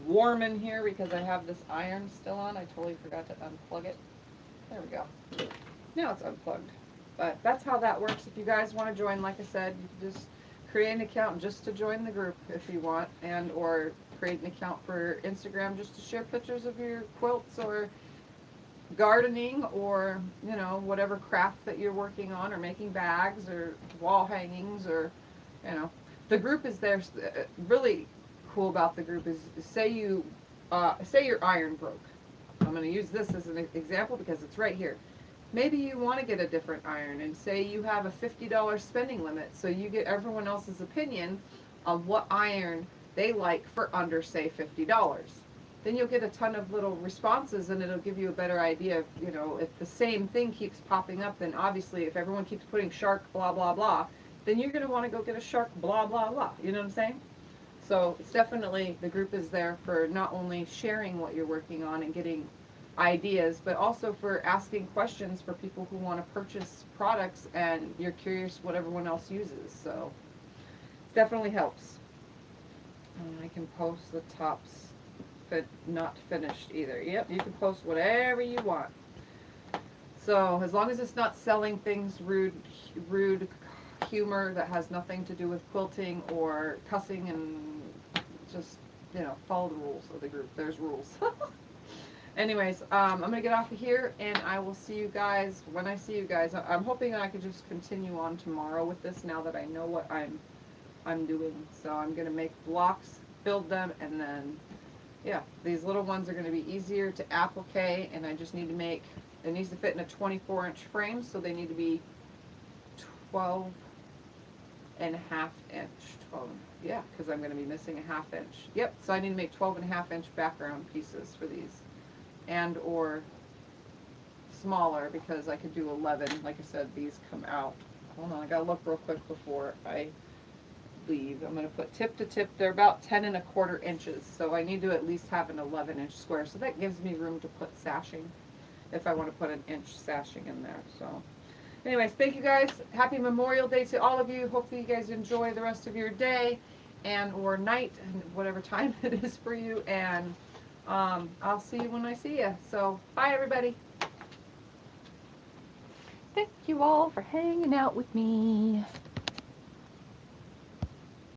warm in here because I have this iron still on. I totally forgot to unplug it. There we go. Now it's unplugged. But that's how that works. If you guys want to join, like I said, you can just create an account just to join the group if you want, and or create an account for Instagram just to share pictures of your quilts or gardening or, you know, whatever craft that you're working on, or making bags or wall hangings, or, you know. The group is there. Really cool about the group is, say your iron broke. I'm going to use this as an example because it's right here. Maybe you want to get a different iron, and say you have a $50 spending limit, so you get everyone else's opinion on what iron they like for under, say, $50. Then you'll get a ton of little responses, and it'll give you a better idea of, you know, if the same thing keeps popping up, then obviously if everyone keeps putting shark blah blah blah, then you're going to want to go get a shark blah blah blah. You know what I'm saying? So it's definitely, the group is there for not only sharing what you're working on and getting ideas, but also for asking questions for people who want to purchase products and you're curious what everyone else uses. So it definitely helps. And I can post the tops not finished either. Yep, you can post whatever you want. So as long as it's not selling things rude humor that has nothing to do with quilting or cussing, and just, you know, follow the rules of the group. There's rules. Anyways, I'm gonna get off of here, and I will see you guys when I see you guys. I'm hoping I could just continue on tomorrow with this now that I know what I'm doing. So I'm gonna make blocks, build them, and then yeah, these little ones are gonna be easier to applique, and I just need to make. It needs to fit in a 24-inch frame, so they need to be 12 and a half inch. 12, yeah, because I'm going to be missing a half inch. Yep, so I need to make 12 and a half inch background pieces for these, and or smaller, because I could do 11. Like I said, these come out. Hold on, I gotta look real quick before I leave. I'm going to put tip to tip. They're about 10 and a quarter inches, so I need to at least have an 11-inch square. So that gives me room to put sashing, if I want to put an inch sashing in there. So anyways, thank you guys. Happy Memorial Day to all of you. Hopefully you guys enjoy the rest of your day and or night, and whatever time it is for you. And I'll see you when I see you. So bye, everybody. Thank you all for hanging out with me.